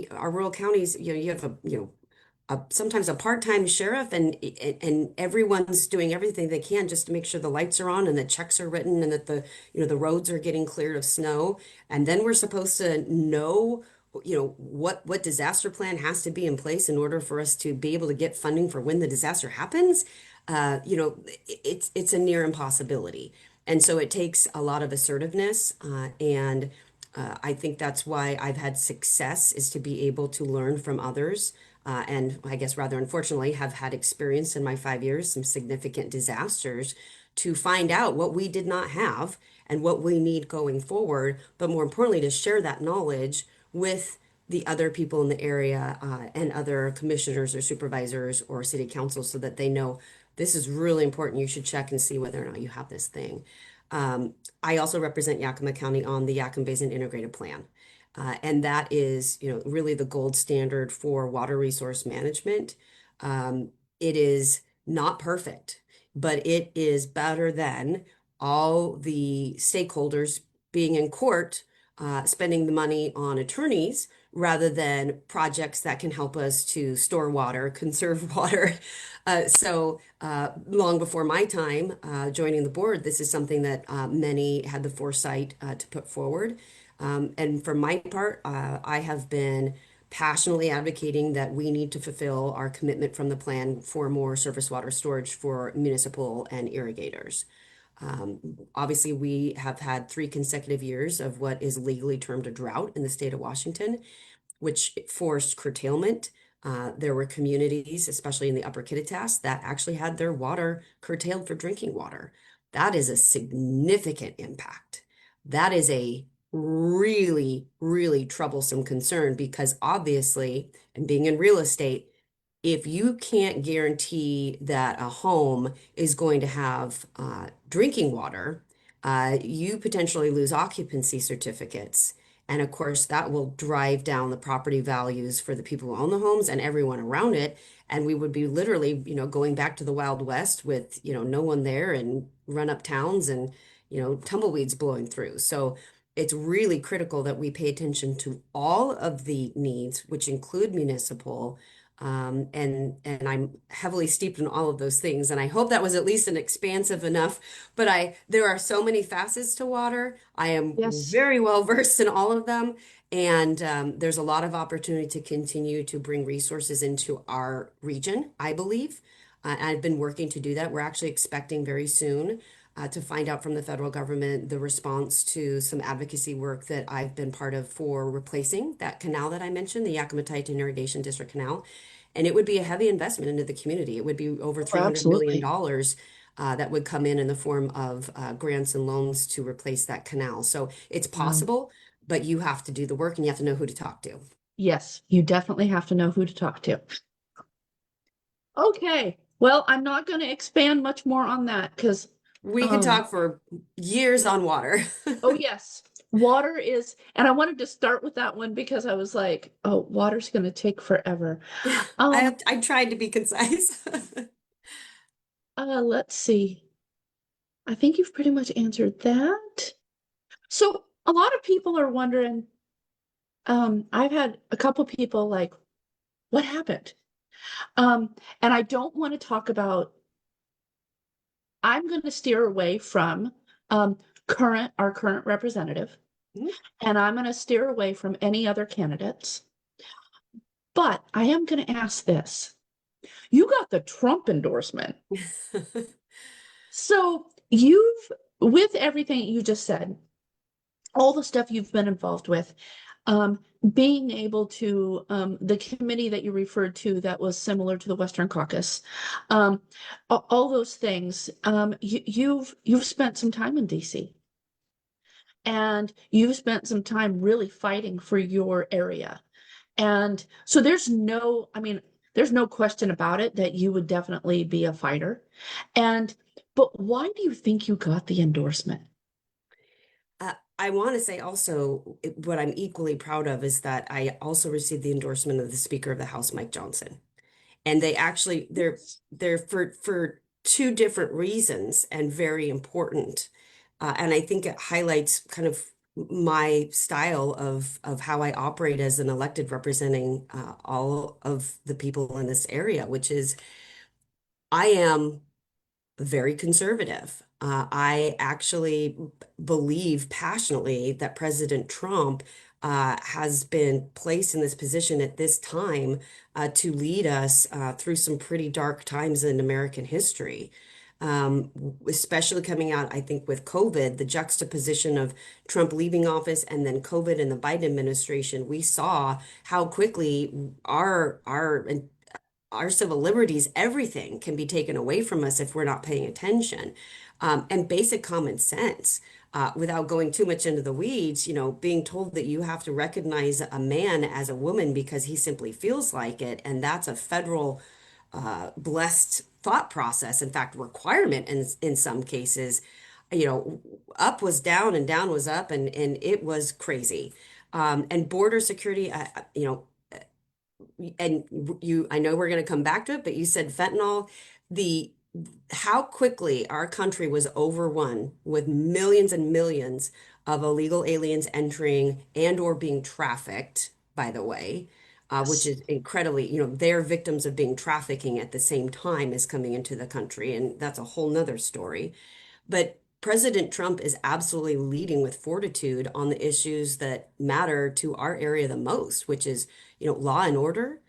our rural counties, you have sometimes a part-time sheriff, and everyone's doing everything they can just to make sure the lights are on and the checks are written and that the roads are getting cleared of snow. And then we're supposed to know what disaster plan has to be in place in order for us to be able to get funding for when the disaster happens. It's a near impossibility. And so it takes a lot of assertiveness, and I think that's why I've had success, is to be able to learn from others. And I guess, rather unfortunately, have had experience in my 5 years, some significant disasters, to find out what we did not have and what we need going forward. But more importantly, to share that knowledge with the other people in the area, and other commissioners or supervisors or city councils, so that they know this is really important. You should check and see whether or not you have this thing. I also represent Yakima County on the Yakima Basin Integrated Plan. And that is, really the gold standard for water resource management. It is not perfect, but it is better than all the stakeholders being in court, spending the money on attorneys rather than projects that can help us to store water, conserve water. Long before my time joining the board, this is something that many had the foresight to put forward. And for my part, I have been passionately advocating that we need to fulfill our commitment from the plan for more surface water storage for municipal and irrigators. Obviously, we have had 3 consecutive years of what is legally termed a drought in the state of Washington, which forced curtailment. There were communities, especially in the Upper Kittitas, that actually had their water curtailed for drinking water. That is a significant impact. That is a really, really troublesome concern, because obviously, and being in real estate, if you can't guarantee that a home is going to have drinking water, you potentially lose occupancy certificates. And of course, that will drive down the property values for the people who own the homes and everyone around it. And we would be literally, going back to the Wild West with, no one there and run up towns and, tumbleweeds blowing through. So it's really critical that we pay attention to all of the needs, which include municipal. And I'm heavily steeped in all of those things. And I hope that was at least an expansive enough, but there are so many facets to water. I am Yes. very well versed in all of them. And there's a lot of opportunity to continue to bring resources into our region, I believe. I've been working to do that. We're actually expecting very soon to find out from the federal government the response to some advocacy work that I've been part of for replacing that canal that I mentioned, the Yakima Irrigation District Canal. And it would be a heavy investment into the community. It would be over Oh, $300 million absolutely. that would come in the form of grants and loans to replace that canal. So it's Wow. possible, but you have to do the work and you have to know who to talk to. Yes, you definitely have to know who to talk to. Okay. Well, I'm not going to expand much more on that because, We could um, talk for years on water. oh yes. Water is, and I wanted to start with that one because I was like, oh, water's going to take forever. Um, I tried to be concise. let's see. I think you've pretty much answered that. So a lot of people are wondering, I've had a couple people like, what happened? And I don't want to talk about, I'm going to steer away from our current representative, and I'm going to steer away from any other candidates. But I am going to ask this. You got the Trump endorsement. So with everything you just said, all the stuff you've been involved with, um, being able to, the committee that you referred to that was similar to the Western Caucus, all those things, you've spent some time in DC and you've spent some time really fighting for your area. And so I mean, there's no question about it that you would definitely be a fighter. But why do you think you got the endorsement? I want to say also what I'm equally proud of is that I also received the endorsement of the Speaker of the House, Mike Johnson. And they're for two different reasons and very important. And I think it highlights kind of my style of how I operate as an elected representing all of the people in this area, which is I am very conservative. I actually believe passionately that President Trump has been placed in this position at this time to lead us through some pretty dark times in American history. Especially coming out, I think, with COVID, the juxtaposition of Trump leaving office and then COVID and the Biden administration, we saw how quickly our civil liberties, everything can be taken away from us if we're not paying attention. And basic common sense, without going too much into the weeds, being told that you have to recognize a man as a woman because he simply feels like it, and that's a federal blessed thought process, in fact, requirement in some cases, you know, up was down and down was up, and it was crazy. And border security, and I know we're going to come back to it, but you said fentanyl, the how quickly our country was overrun with millions and millions of illegal aliens entering and or being trafficked, by the way, which Yes. is incredibly, they're victims of being trafficking at the same time as coming into the country, and that's a whole nother story. But President Trump is absolutely leading with fortitude on the issues that matter to our area the most, which is, law and order,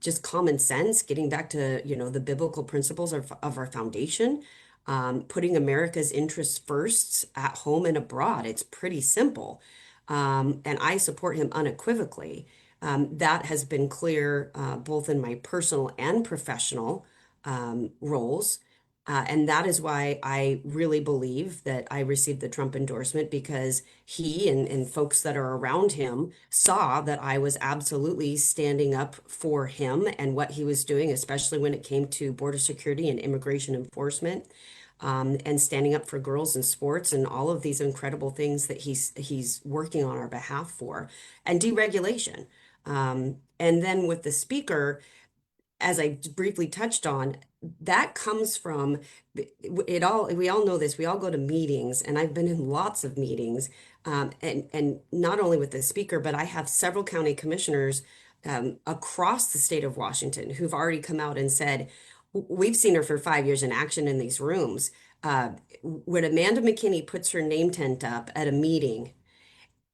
just common sense, getting back to, the biblical principles of our foundation, putting America's interests first at home and abroad. It's pretty simple. And I support him unequivocally. That has been clear both in my personal and professional roles. And that is why I really believe that I received the Trump endorsement because he and folks that are around him saw that I was absolutely standing up for him and what he was doing, especially when it came to border security and immigration enforcement, and standing up for girls in sports and all of these incredible things that he's working on our behalf for, and deregulation. And then with the speaker, as I briefly touched on, that comes from it all. We all know this. We all go to meetings, and I've been in lots of meetings, and not only with the speaker, but I have several county commissioners across the state of Washington who've already come out and said, "We've seen her for 5 years in action in these rooms. When Amanda McKinney puts her name tent up at a meeting,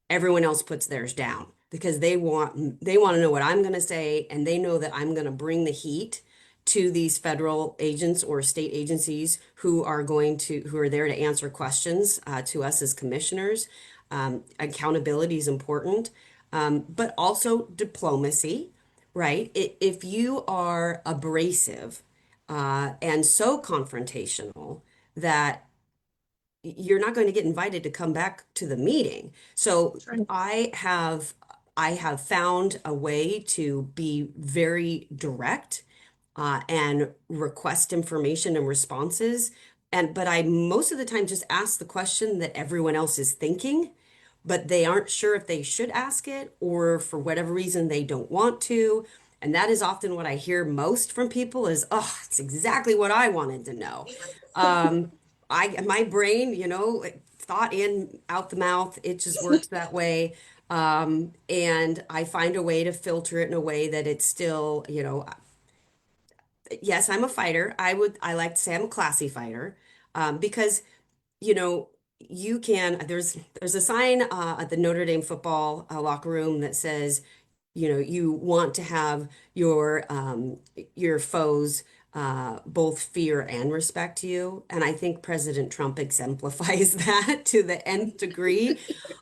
everyone else puts theirs down because they want to know what I'm going to say, and they know that I'm going to bring the heat to these federal agents or state agencies who are there to answer questions to us as commissioners. Accountability is important, but also diplomacy, right? If you are abrasive and so confrontational that you're not going to get invited to come back to the meeting. So That's right. I have found a way to be very direct and request information and responses. But I most of the time just ask the question that everyone else is thinking but they aren't sure if they should ask it, or for whatever reason they don't want to. And that is often what I hear most from people is, oh, it's exactly what I wanted to know. Um, my brain, thought in, out the mouth, it just works that way. And I find a way to filter it in a way that it's still, yes, I'm a fighter. I like to say I'm a classy fighter, because you know, you can, there's a sign at the Notre Dame football locker room that says, you want to have your foes both fear and respect you. And I think President Trump exemplifies that to the nth degree.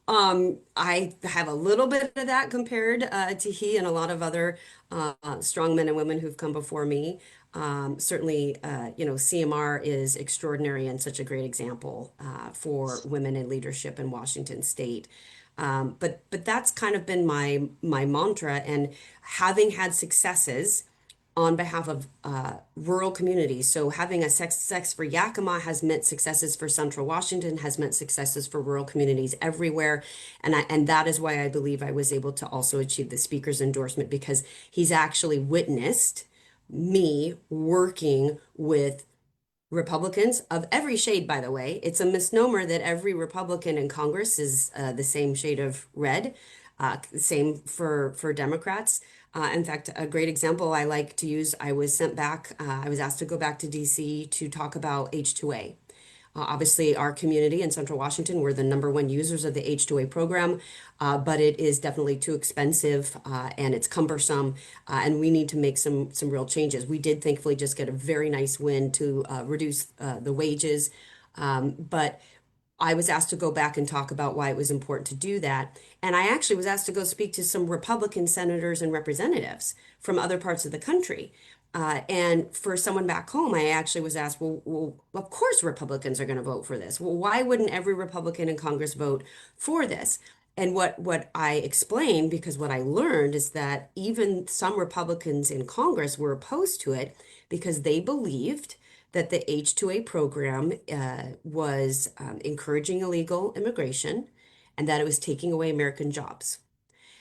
I have a little bit of that compared to he and a lot of other strong men and women who've come before me. Certainly, CMR is extraordinary and such a great example for women in leadership in Washington State. But that's kind of been my mantra, and having had successes on behalf of rural communities. So having a success for Yakima has meant successes for Central Washington, has meant successes for rural communities everywhere. And that is why I believe I was able to also achieve the speaker's endorsement, because he's actually witnessed me working with Republicans of every shade, by the way. It's a misnomer that every Republican in Congress is the same shade of red. Same for Democrats. In fact, a great example I like to use, I was sent back, I was asked to go back to DC to talk about H2A. Obviously, our community in Central Washington, we're the #1 users of the H2A program, but it is definitely too expensive and it's cumbersome, and we need to make some real changes. We did thankfully just get a very nice win to reduce the wages, but I was asked to go back and talk about why it was important to do that. And I actually was asked to go speak to some Republican senators and representatives from other parts of the country. And for someone back home, I actually was asked, well, of course Republicans are going to vote for this. Well, why wouldn't every Republican in Congress vote for this? And what I explained, because what I learned is that even some Republicans in Congress were opposed to it because they believed that the H-2A program was encouraging illegal immigration and that it was taking away American jobs.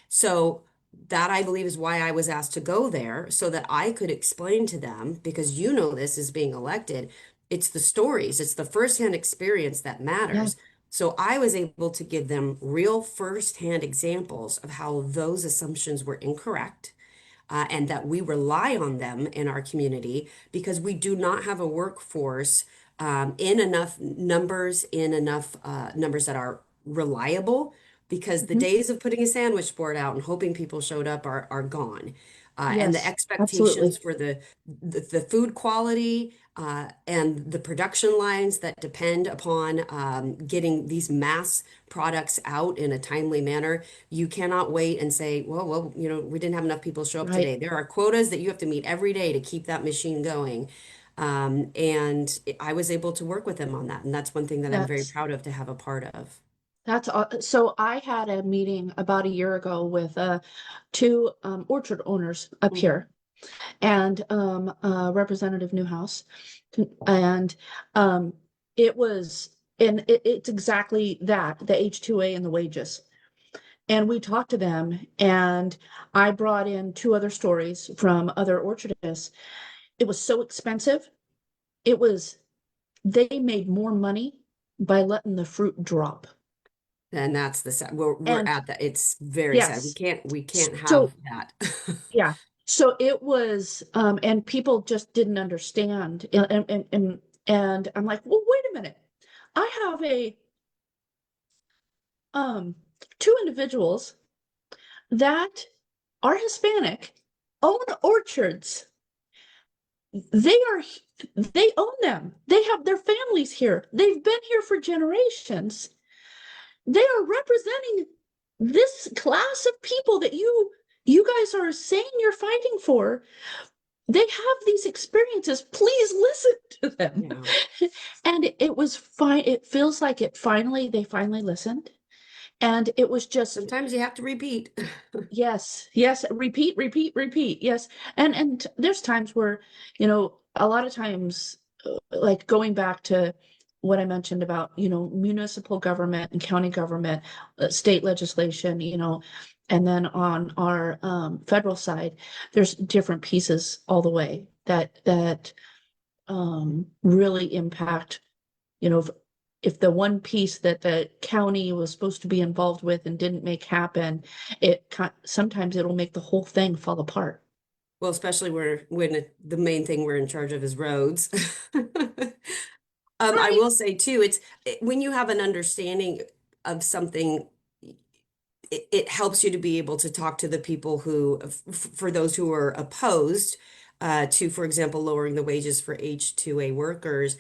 So that I believe is why I was asked to go there, so that I could explain to them, because this is being elected. It's the stories, it's the firsthand experience that Yeah. matters. So I was able to give them real firsthand examples of how those assumptions were incorrect, and that we rely on them in our community because we do not have a workforce in enough numbers, numbers that are reliable, because the Mhm. days of putting a sandwich board out and hoping people showed up are gone. And the Yes, expectations absolutely. for the food quality and the production lines that depend upon getting these mass products out in a timely manner. You cannot wait and say, well, we didn't have enough people show up Right. today. There are quotas that you have to meet every day to keep that machine going. And I was able to work with them on that. And that's one thing that I'm very That's proud of to have a part of. so I had a meeting about a year ago with two orchard owners up Mm. here, and Representative Newhouse, and um, it was, and it's exactly that, the H2A and the wages. And we talked to them, and I brought in two other stories from other orchardists. It was so expensive. It was, they made more money by letting the fruit drop. And that's the sad. We're And at that. It's very sad. We yes, can't so have that. yeah, so it was, and people just didn't understand. And I'm like, well, wait a minute. I have um two individuals that are Hispanic, own orchards. They own them. They have their families here. They've been here for generations. They are representing this class of people that you guys are saying you're fighting for. They have these experiences. Please listen to them. Yeah. And it was fine. It feels like they finally listened. And it was just, Sometimes you have to repeat. yes, yes, repeat, repeat, repeat. Yes. And there's times where, a lot of times, like going back to what I mentioned about, municipal government and county government, state legislation, and then on our federal side, there's different pieces all the way that really impact, if the one piece that the county was supposed to be involved with and didn't make happen, sometimes it'll make the whole thing fall apart. Well, especially when the main thing we're in charge of is roads. I Right. will say too, when you have an understanding of something, it helps you to be able to talk to the people who, for those who are opposed to, for example, lowering the wages for H-2A workers.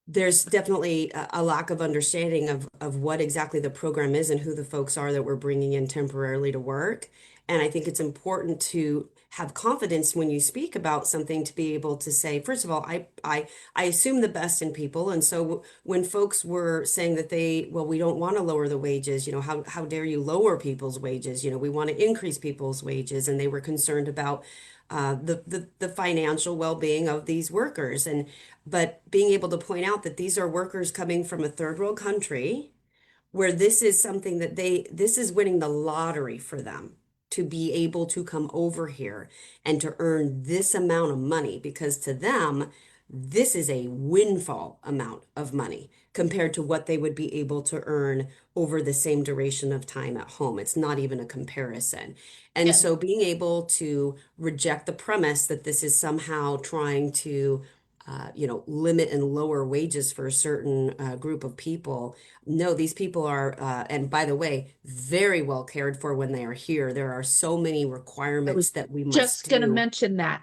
There's definitely a lack of understanding of what exactly the program is and who the folks are that we're bringing in temporarily to work. And I think it's important to have confidence when you speak about something to be able to say, first of all, I assume the best in people. And so when folks were saying that well, we don't want to lower the wages, how dare you lower people's wages? We want to increase people's wages. And they were concerned about the financial well-being of these workers. But being able to point out that these are workers coming from a third world country where this is something that this is winning the lottery for them to be able to come over here and to earn this amount of money, because to them, this is a windfall amount of money compared to what they would be able to earn over the same duration of time at home. It's not even a comparison. And Yeah. so being able to reject the premise that this is somehow trying to limit and lower wages for a certain group of people. No, these people are, and by the way, very well cared for when they are here. There are so many I requirements was that we must just going to do. mention that.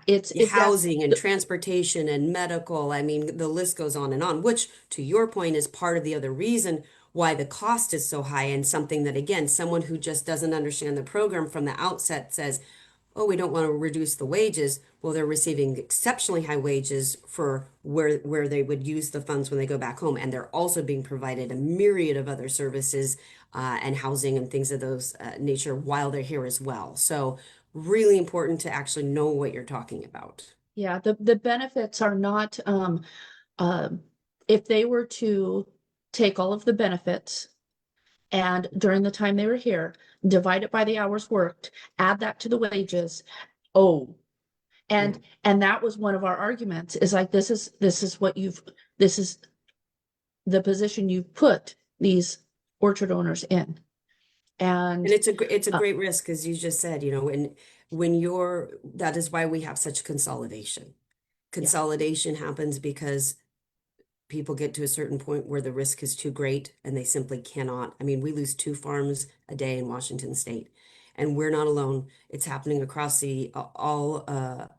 Housing and transportation and medical. I mean, the list goes on and on, which to your point is part of the other reason why the cost is so high, and something that, again, someone who just doesn't understand the program from the outset says, oh, we don't want to reduce the wages. Well, they're receiving exceptionally high wages for where they would use the funds when they go back home. And they're also being provided a myriad of other services and housing and things of those nature while they're here as well. So really important to actually know what you're talking about. Yeah, the benefits are not, um, if they were to take all of the benefits and during the time they were here, divide it by the hours worked, add that to the wages. Oh, Yeah. and that was one of our arguments, is like, this is the position you've put these orchard owners in. And And it's a uh, great risk, as you just said, when that is why we have such consolidation. yeah, Consolidation happens because people get to a certain point where the risk is too great and they simply cannot. I mean, we lose 2 farms a day in Washington State, and we're not alone. It's happening across all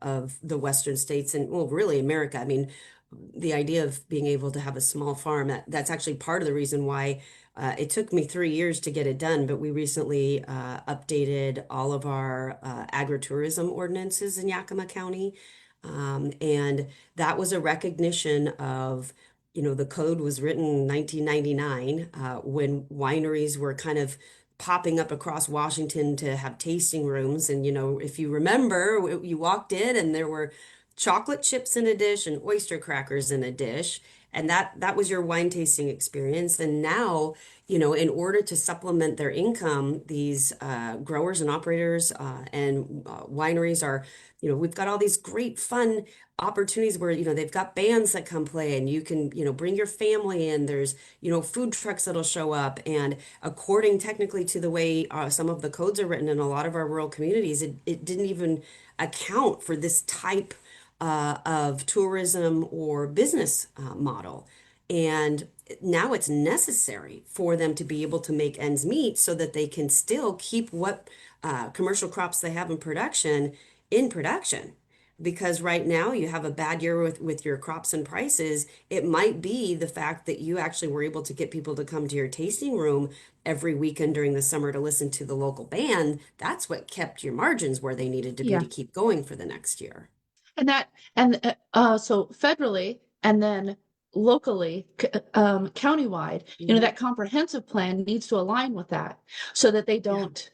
of the Western states and, well, really America. I mean, the idea of being able to have a small farm, that's actually part of the reason why it took me 3 years to get it done, but we recently updated all of our agritourism ordinances in Yakima County. And that was a recognition of, the code was written in 1999 when wineries were kind of popping up across Washington to have tasting rooms. And, if you remember, you walked in and there were chocolate chips in a dish and oyster crackers in a dish. And that was your wine tasting experience. And now, in order to supplement their income, these growers and operators and wineries are, we've got all these great fun opportunities where, they've got bands that come play and you can, bring your family in. There's, food trucks that'll show up. And according technically to the way some of the codes are written in a lot of our rural communities, it didn't even account for this type of tourism or business model. And now it's necessary for them to be able to make ends meet so that they can still keep what commercial crops they have in production. Because right now you have a bad year with your crops and prices. It might be the fact that you actually were able to get people to come to your tasting room every weekend during the summer to listen to the local band. That's what kept your margins where they needed to be yeah. to keep going for the next year. And so federally and then locally, countywide, Mhm. that comprehensive plan needs to align with that so that they Yeah. don't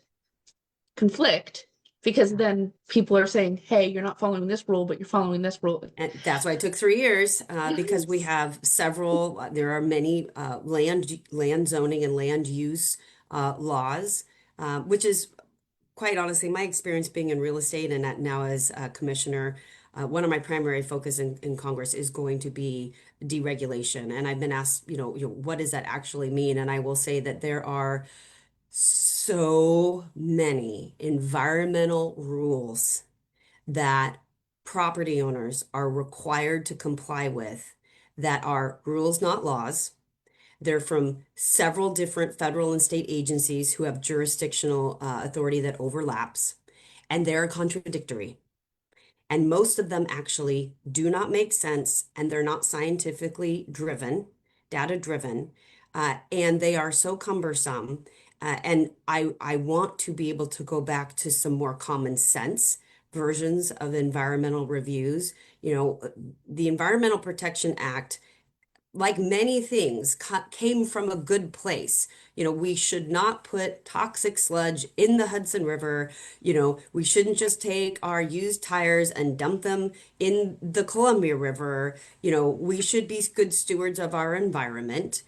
conflict. because then people are saying, hey, you're not following this rule, but you're following this rule. And that's why it took 3 years, because we Yes. have several, there are many land zoning and land use laws, which is quite honestly my experience being in real estate and now as a commissioner. One of my primary focus in Congress is going to be deregulation. And I've been asked, what does that actually mean? And I will say that there are so many environmental rules that property owners are required to comply with that are rules, not laws. They're from several different federal and state agencies who have jurisdictional authority that overlaps, and they're contradictory. And most of them actually do not make sense, and they're not scientifically driven, data driven, and they are so cumbersome. And I want to be able to go back to some more common sense versions of environmental reviews. The Environmental Protection Act, like many things, came from a good place. We should not put toxic sludge in the Hudson River. We shouldn't just take our used tires and dump them in the Columbia River. We should be good stewards of our environment.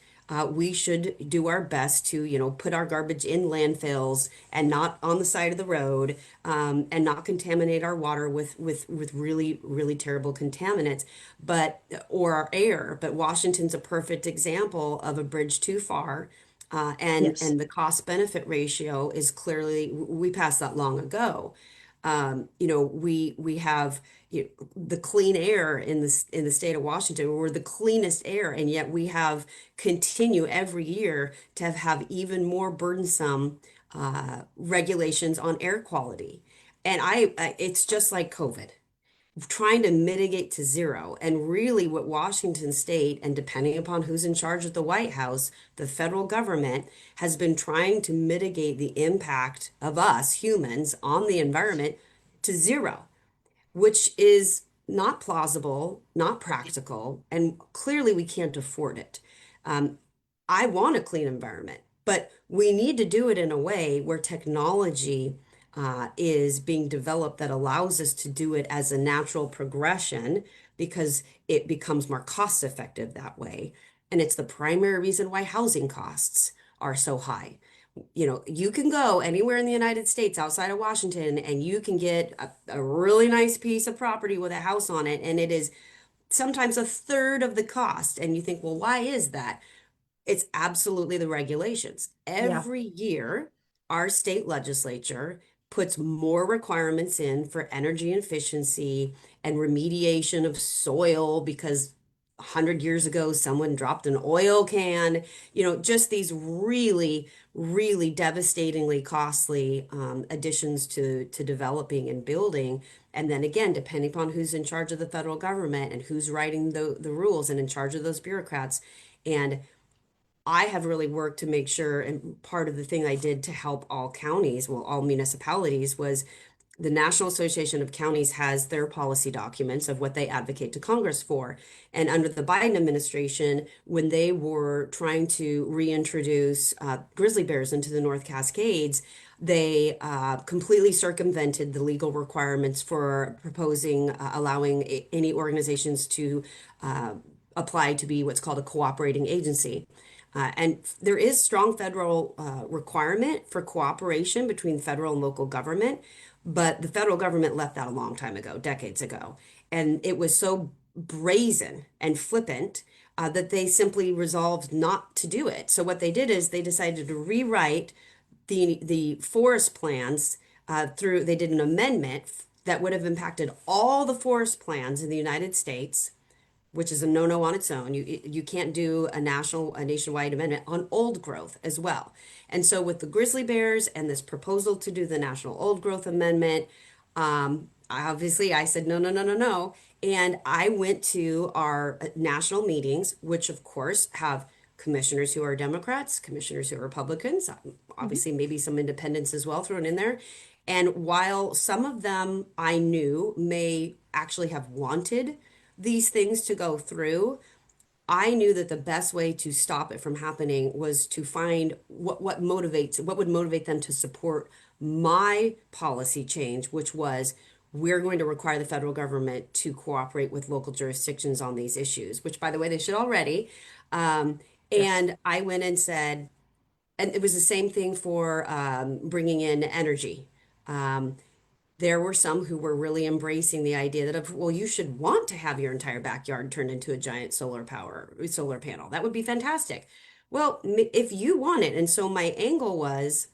We should do our best to, put our garbage in landfills and not on the side of the road, and not contaminate our water with really, really terrible contaminants, or our air. But Washington's a perfect example of a bridge too far. And Yes. the cost benefit ratio is clearly, we passed that long ago. We have the clean air in the state of Washington. We're the cleanest air, and yet we have continue every year to have even more burdensome regulations on air quality. And it's just like COVID, trying to mitigate to zero. And really, what Washington State, and depending upon who's in charge of the White House, the federal government has been trying to mitigate the impact of us humans on the environment to zero, which is not plausible, not practical, and clearly we can't afford it. Um, I want a clean environment, but we need to do it in a way where technology is being developed that allows us to do it as a natural progression because it becomes more cost effective that way. And it's the primary reason why housing costs are so high. You can go anywhere in the United States outside of Washington and you can get a really nice piece of property with a house on it, and it is sometimes a third of the cost. And you think, well, why is that? It's absolutely the regulations. Yeah. Every year, our state legislature puts more requirements in for energy efficiency and remediation of soil because 100 years ago someone dropped an oil can, just these really, really devastatingly costly additions to developing and building. And then again, depending upon who's in charge of the federal government and who's writing the rules and in charge of those bureaucrats. And I have really worked to make sure, and part of the thing I did to help all counties, well, all municipalities, was the National Association of Counties has their policy documents of what they advocate to Congress for. And under the Biden administration, when they were trying to reintroduce grizzly bears into the North Cascades, they completely circumvented the legal requirements for proposing allowing any organizations to apply to be what's called a cooperating agency. And there is strong federal requirement for cooperation between federal and local government, but the federal government left that a long time ago, decades ago. And it was so brazen and flippant that they simply resolved not to do it. So what they did is they decided to rewrite the forest plans they did an amendment that would have impacted all the forest plans in the United States, which is a no-no on its own. You can't do a nationwide amendment on old growth as well. And so with the grizzly bears and this proposal to do the national old growth amendment, obviously I said no, no, no, no, no. And I went to our national meetings, which of course have commissioners who are Democrats, commissioners who are Republicans, Mhm. obviously maybe some independents as well thrown in there. And while some of them I knew may actually have wanted these things to go through, I knew that the best way to stop it from happening was to find what would motivate them to support my policy change, which was we're going to require the federal government to cooperate with local jurisdictions on these issues, which, by the way, they should already. Um, Yes. and I went and said, and it was the same thing for bringing in energy. Um, there were some who were really embracing the idea that of, well, you should want to have your entire backyard turned into a giant solar panel. That would be fantastic. Well, if you want it. And so my angle was,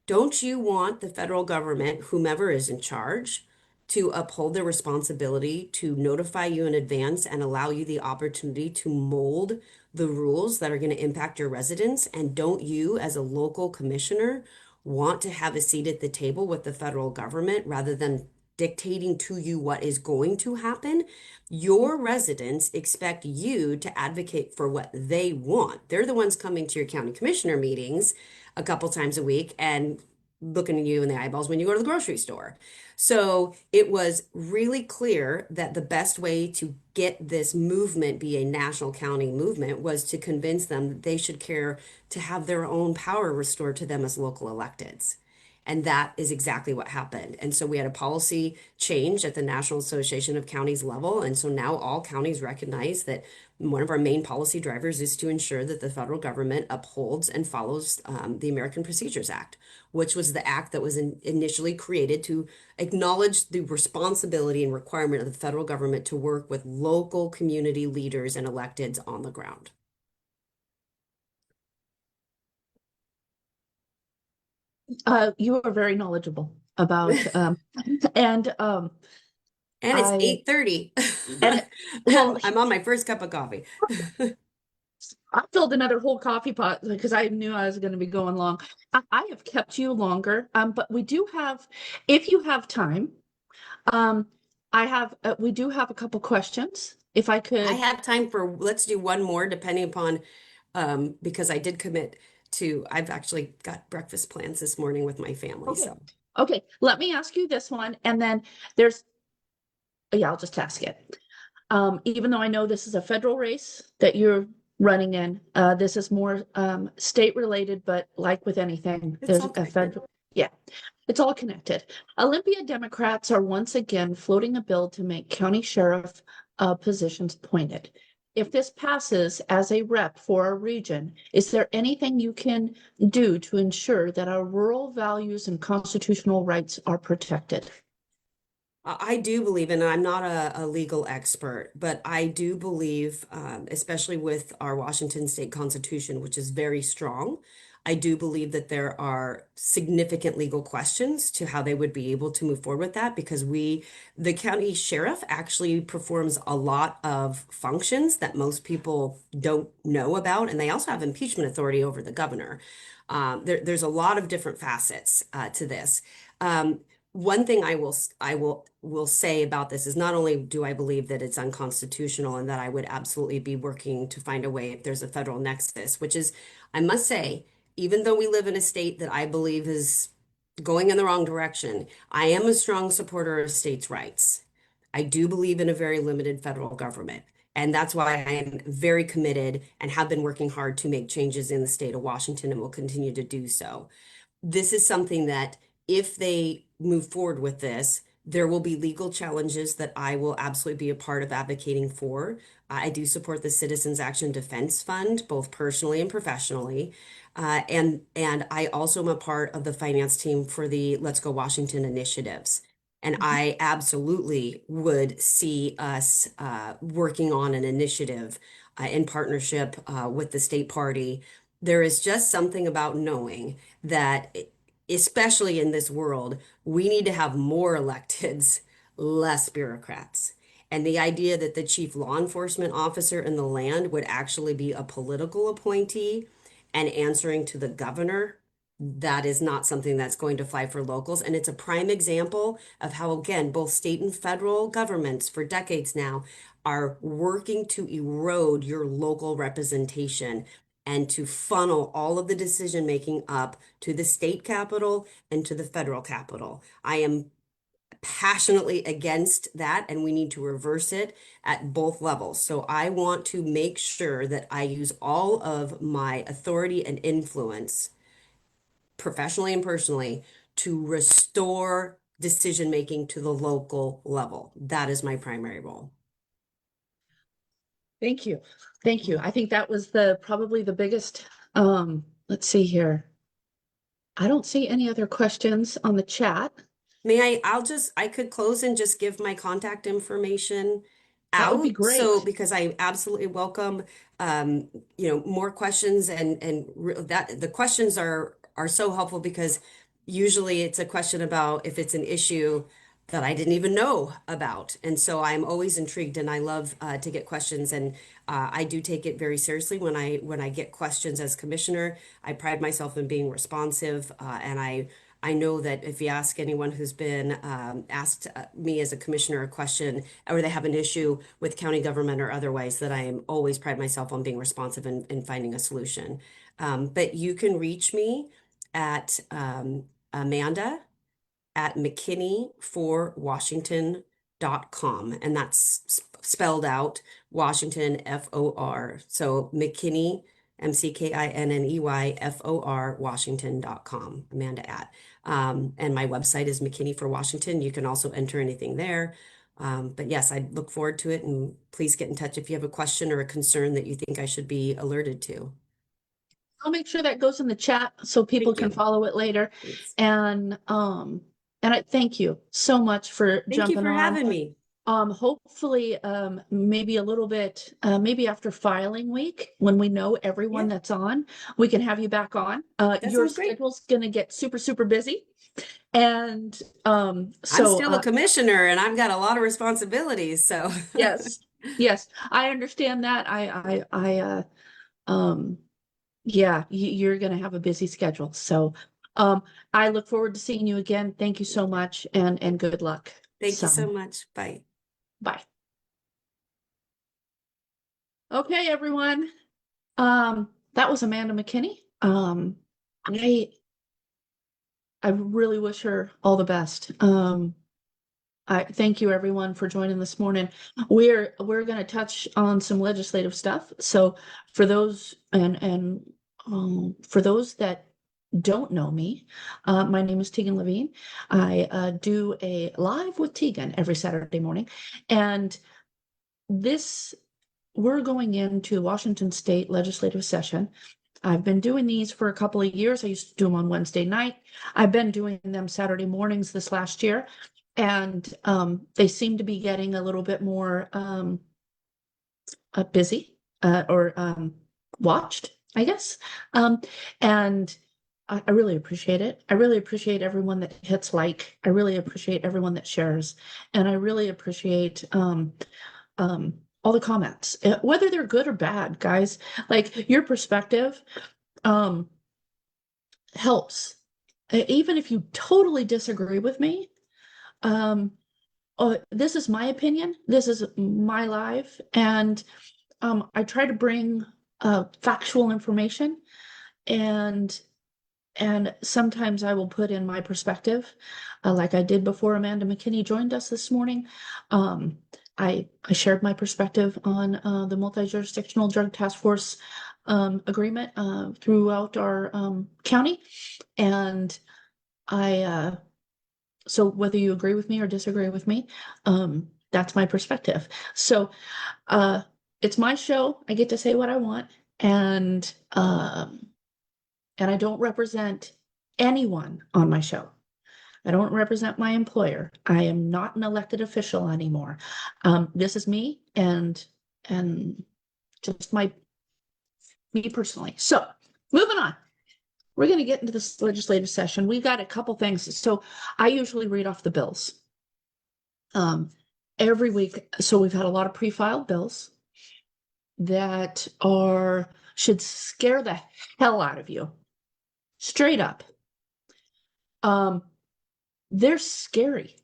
don't you want the federal government, whomever is in charge, to uphold their responsibility to notify you in advance and allow you the opportunity to mold the rules that are going to impact your residents? And don't you, as a local commissioner, want to have a seat at the table with the federal government rather than dictating to you what is going to happen? Your residents expect you to advocate for what they want. They're the ones coming to your county commissioner meetings a couple times a week and looking at you in the eyeballs when you go to the grocery store. So it was really clear that the best way to get this movement be a national county movement was to convince them that they should care to have their own power restored to them as local electeds. And that is exactly what happened. And so we had a policy change at the National Association of Counties level. And so now all counties recognize that one of our main policy drivers is to ensure that the federal government upholds and follows the American Procedures Act, which was the act that was initially created to acknowledge the responsibility and requirement of the federal government to work with local community leaders and electeds on the ground. You are very knowledgeable about, and And it's I 8:30. and well, I'm on my first cup of coffee. I filled another whole coffee pot because I knew I was going to be going long. I have kept you longer, but we do have, if you have time, um, we do have a couple questions. If I I could, have time for, let's do one more depending upon, because I did commit to, I've actually got breakfast plans this morning with my family. okay, So okay, let me ask you this one, and then there's, yeah, I'll just ask it. Even though I know this is a federal race that you're running in, this is more state related, but like with anything, it's there's all a connected. federal, yeah, it's all connected. Olympia Democrats are once again floating a bill to make county sheriff positions appointed. If this passes as a rep for our region, is there anything you can do to ensure that our rural values and constitutional rights are protected? I do believe, and I'm not a legal expert, but I do believe, especially with our Washington State Constitution, which is very strong, I do believe that there are significant legal questions to how they would be able to move forward with that because the county sheriff actually performs a lot of functions that most people don't know about, and they also have impeachment authority over the governor. There's a lot of different facets to this. One thing I will say about this is not only do I believe that it's unconstitutional and that I would absolutely be working to find a way if there's a federal nexus, which is, I must say, even though we live in a state that I believe is going in the wrong direction, I am a strong supporter of states' rights. I do believe in a very limited federal government. And that's why I am very committed and have been working hard to make changes in the state of Washington and will continue to do so. This is something that if they move forward with this, there will be legal challenges that I will absolutely be a part of advocating for. I do support the Citizens Action Defense Fund, both personally and professionally. And I also am a part of the finance team for the Let's Go Washington initiatives. And Mhm. I absolutely would see us working on an initiative in partnership with the state party. There is just something about knowing that, especially in this world, we need to have more electeds, less bureaucrats. And the idea that the chief law enforcement officer in the land would actually be a political appointee and answering to the governor, that is not something that's going to fly for locals. And it's a prime example of how, again, both state and federal governments for decades now are working to erode your local representation and to funnel all of the decision making up to the state capital and to the federal capital. I am passionately against that, and we need to reverse it at both levels. So I want to make sure that I use all of my authority and influence, professionally and personally, to restore decision making to the local level. That is my primary role. Thank you. Thank you. I think that was probably the biggest, let's see here. I don't see any other questions on the chat. I could close and just give my contact information That would be out. So, great. because I absolutely welcome, more questions that the questions are so helpful because usually it's a question about if it's an issue that I didn't even know about. And so I'm always intrigued and I love to get questions and I do take it very seriously when I get questions as commissioner. I pride myself in being responsive and I know that if you ask anyone who's been asked me as a commissioner a question or they have an issue with county government or otherwise, that I am always pride myself on being responsive and finding a solution. But you can reach me at Amanda at McKinney4Washington.com. And that's spelled out Washington, FOR. So McKinney, McKinney, Washington.com, Amanda at. And my website is McKinney for Washington. You can also enter anything there. But yes, I look forward to it. And please get in touch if you have a question or a concern that you think I should be alerted to. I'll make sure that goes in the chat so people Thank can you. follow it later. Thanks. And I thank you so much for Thank you jumping for on. having me. Hopefully, maybe a little bit, maybe after filing week, when we know everyone that's on, we can have you back on. Your sounds great. schedule's gonna get super, super busy. And I'm still a commissioner and I've got a lot of responsibilities. So yes, yes, I understand that. Yeah, you're gonna have a busy schedule. So I look forward to seeing you again. Thank you so much and good luck. Thank you so much. Bye. Bye. Okay, everyone. That was Amanda McKinney. I really wish her all the best. I thank you everyone for joining this morning. We're going to touch on some legislative stuff. So for those for those that don't know me, my name is Teagan Levine. I do a live with Teagan every Saturday morning, and we're going into Washington State legislative session. I've been doing these for a couple of years. I used to do them on Wednesday night. I've been doing them Saturday mornings this last year, and they seem to be getting a little bit more busy or watched, I guess. And I really appreciate it. I really appreciate everyone that hits like. I really appreciate everyone that shares, and I really appreciate all the comments, whether they're good or bad, guys. Like your perspective helps. Even if you totally disagree with me, this is my opinion. This is my life, and I try to bring factual information, and sometimes I will put in my perspective, like I did before Amanda McKinney joined us this morning. I shared my perspective on the multi-jurisdictional drug task force agreement throughout our county, and so whether you agree with me or disagree with me, that's my perspective. So it's my show. I get to say what I want, and I don't represent anyone on my show. I don't represent my employer. I am not an elected official anymore. This is me and just me personally. So moving on. We're going to get into this legislative session. We've got a couple things. So I usually read off the bills every week. So we've had a lot of pre-filed bills that should scare the hell out of you. Straight up. They're scary.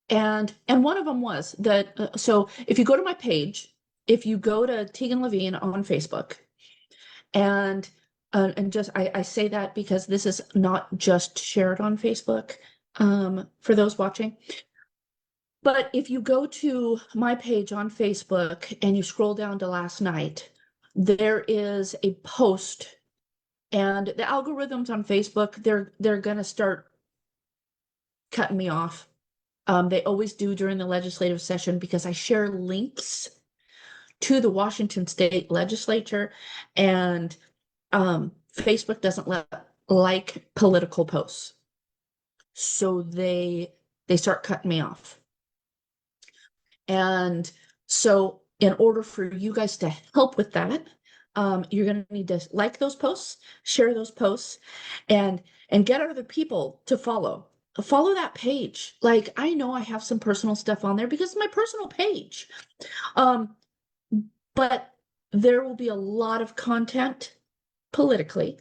And one of them was that, so if you go to my page, if you go to Teagan Levine on Facebook, and just I say that because this is not just shared on Facebook for those watching. But if you go to my page on Facebook and you scroll down to last night, there is a post, and the algorithms on Facebook, they're going to start cutting me off. They always do during the legislative session because I share links to the Washington State Legislature, and Facebook doesn't like political posts. So they start cutting me off. And so in order for you guys to help with that, you're going to need to like those posts, share those posts, and get other people to follow. Follow that page. Like, I know I have some personal stuff on there because it's my personal page. But there will be a lot of content politically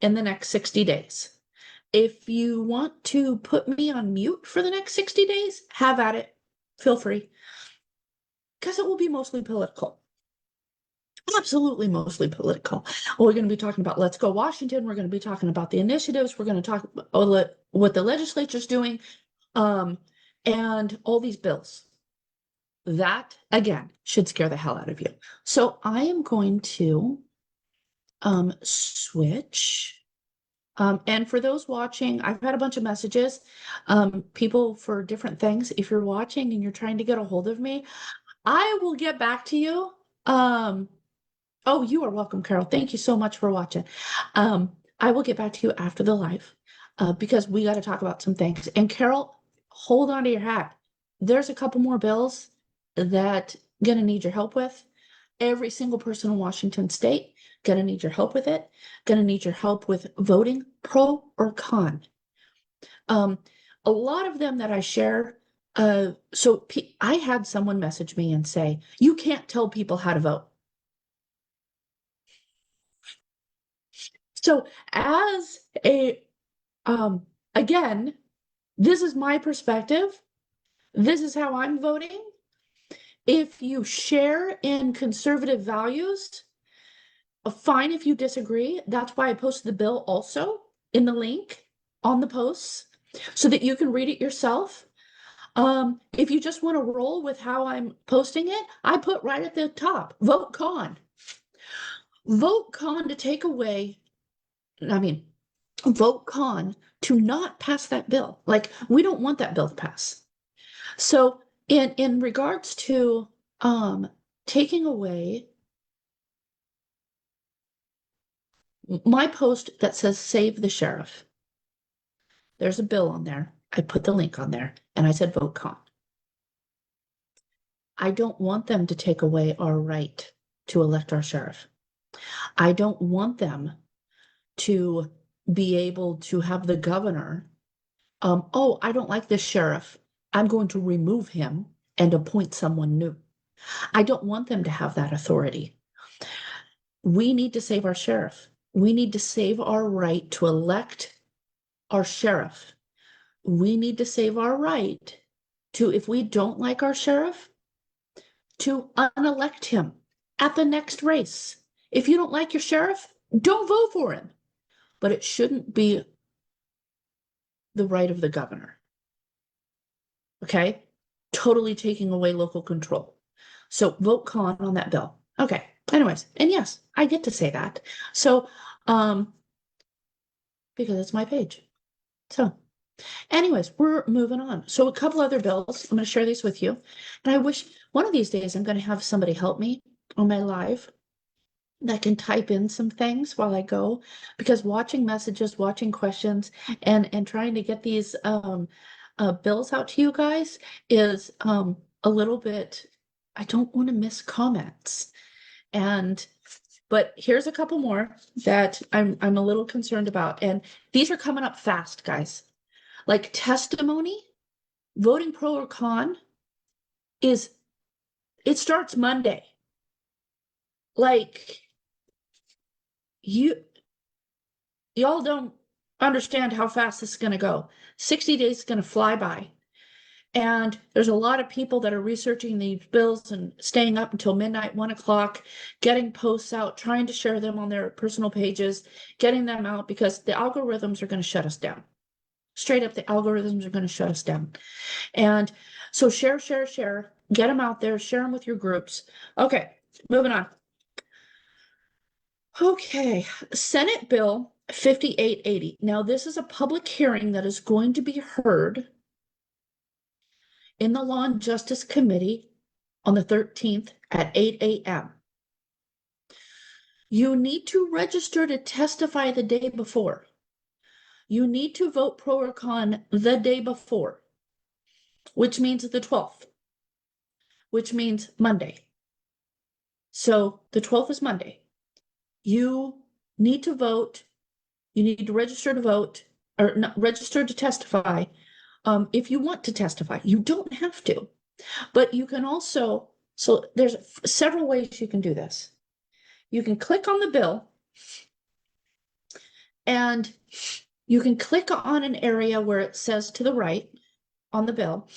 in the next 60 days. If you want to put me on mute for the next 60 days, have at it. Feel free. Because it will be mostly political. Absolutely mostly political. We're going to be talking about Let's Go Washington. We're going to be talking about the initiatives. We're going to talk about what the legislature's doing, and all these bills. That, again, should scare the hell out of you. So I am going to switch. And for those watching, I've had a bunch of messages, people for different things. If you're watching and you're trying to get a hold of me, I will get back to you. Oh, you are welcome, Carol. Thank you so much for watching. I will get back to you after the live, because we got to talk about some things. And Carol, hold on to your hat. There's a couple more bills that I'm gonna need your help with. Every single person in Washington State gonna need your help with it. Gonna need your help with voting, pro or con. A lot of them that I share. So I had someone message me and say, you can't tell people how to vote. So as a, again, this is my perspective. This is how I'm voting. If you share in conservative values, fine if you disagree. That's why I posted the bill also in the link on the posts so that you can read it yourself. If you just want to roll with how I'm posting it, I put right at the top, vote con. Vote con to take away, vote con to not pass that bill. Like, we don't want that bill to pass. So in regards to taking away my post that says save the sheriff, there's a bill on there. I put the link on there and I said vote con. I don't want them to take away our right to elect our sheriff. I don't want them to be able to have the governor, oh, I don't like this sheriff, I'm going to remove him and appoint someone new. I don't want them to have that authority. We need to save our sheriff. We need to save our right to elect our sheriff. We need to save our right to, if we don't like our sheriff, to unelect him at the next race. If you don't like your sheriff, don't vote for him. But it shouldn't be the right of the governor. Okay? Totally taking away local control. So vote con on that bill. Okay. Anyways, and yes, I get to say that. So, because it's my page. So, anyways, we're moving on. So a couple other bills. I'm going to share these with you. And I wish one of these days I'm going to have somebody help me on my live that can type in some things while I go, because watching messages, watching questions, and trying to get these bills out to you guys is a little bit, I don't want to miss comments. But here's a couple more that I'm a little concerned about. And these are coming up fast, guys. Like testimony, voting pro or con it starts Monday. Like, y'all don't understand how fast this is going to go. 60 days is going to fly by. And there's a lot of people that are researching these bills and staying up until midnight, 1 o'clock, getting posts out, trying to share them on their personal pages, getting them out because the algorithms are going to shut us down. Straight up, the algorithms are going to shut us down. And so share, get them out there, share them with your groups. Okay, moving on. Okay, Senate Bill 5880. Now, this is a public hearing that is going to be heard in the Law and Justice Committee on the 13th at 8 a.m. You need to register to testify the day before. You need to vote pro or con the day before, which means the 12th, which means Monday. So the 12th is Monday. You need to vote. You need to register to vote, or not, register to testify. If you want to testify, you don't have to, but you can also, so there's several ways you can do this. You can click on the bill and you can click on an area where it says to the right on the bill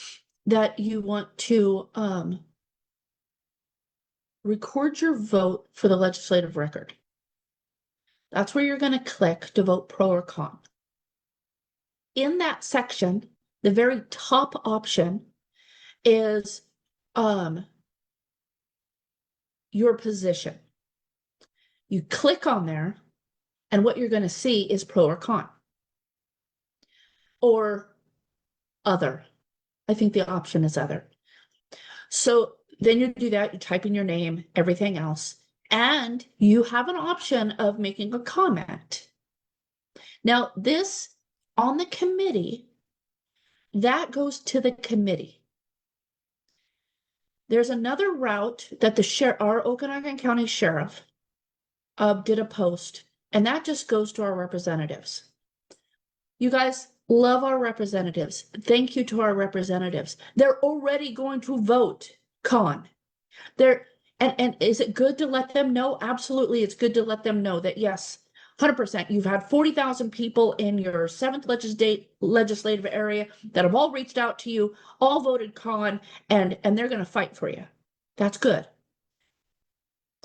that you want to record your vote for the legislative record. That's where you're going to click to vote pro or con. In that section, the very top option is your position. You click on there, and what you're going to see is pro or con, or other. I think the option is other. So then you do that, you type in your name, everything else, and you have an option of making a comment. Now, this on the committee, that goes to the committee. There's another route that our Okanagan County Sheriff did a post, and that just goes to our representatives. You guys love our representatives. Thank you to our representatives. They're already going to vote con. And is it good to let them know? Absolutely, it's good to let them know that yes, 100%. You've had 40,000 people in your 7th legislative area that have all reached out to you, all voted con, and they're going to fight for you. That's good.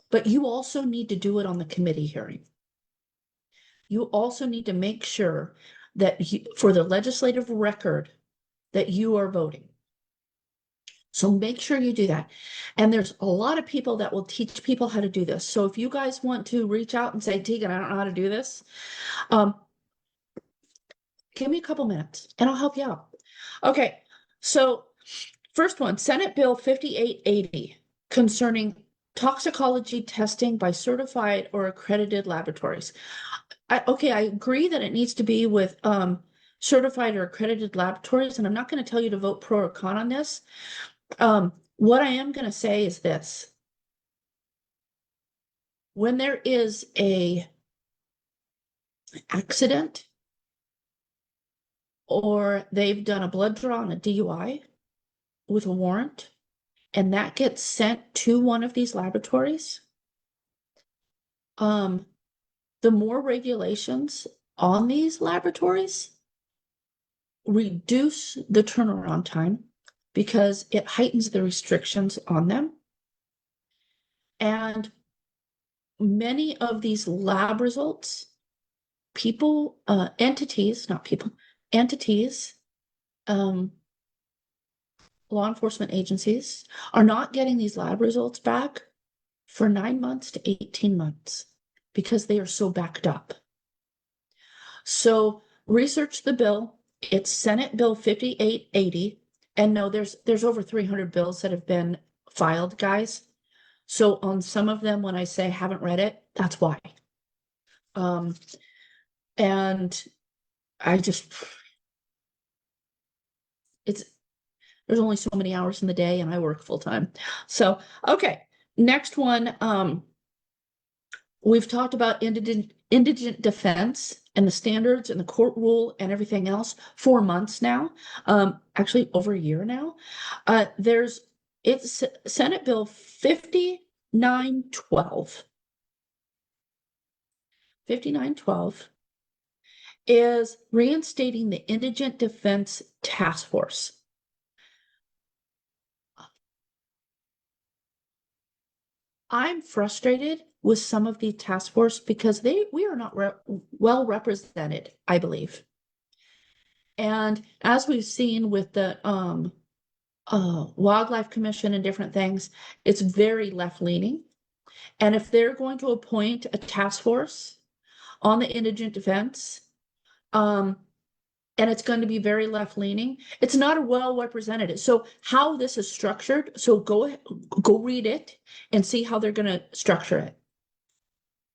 But you also need to do it on the committee hearing. You also need to make sure that for the legislative record that you are voting. So make sure you do that. And there's a lot of people that will teach people how to do this. So if you guys want to reach out and say, Teagan, I don't know how to do this, give me a couple minutes and I'll help you out. Okay, so first one, Senate Bill 5880 concerning toxicology testing by certified or accredited laboratories. I agree that it needs to be with certified or accredited laboratories, and I'm not going to tell you to vote pro or con on this. What I am going to say is this. When there is a accident or they've done a blood draw on a DUI with a warrant, and that gets sent to one of these laboratories, the more regulations on these laboratories reduce the turnaround time because it heightens the restrictions on them. And many of these lab results, entities, law enforcement agencies are not getting these lab results back for 9 months to 18 months because they are so backed up. So research the bill. It's Senate Bill 5880. And no, there's over 300 bills that have been filed, guys. So on some of them, when I say haven't read it, that's why. And I just, there's only so many hours in the day and I work full time. So, okay, next one. We've talked about indigent defense and the standards and the court rule and everything else for months now, actually over a year now. It's Senate Bill 5912. 5912 is reinstating the Indigent Defense Task Force. I'm frustrated with some of the task force because we are not well represented, I believe. And as we've seen with the Wildlife Commission and different things, it's very left leaning. And if they're going to appoint a task force on the indigent defense. And it's going to be very left leaning. It's not a well represented. So how this is structured, so go read it and see how they're going to structure it.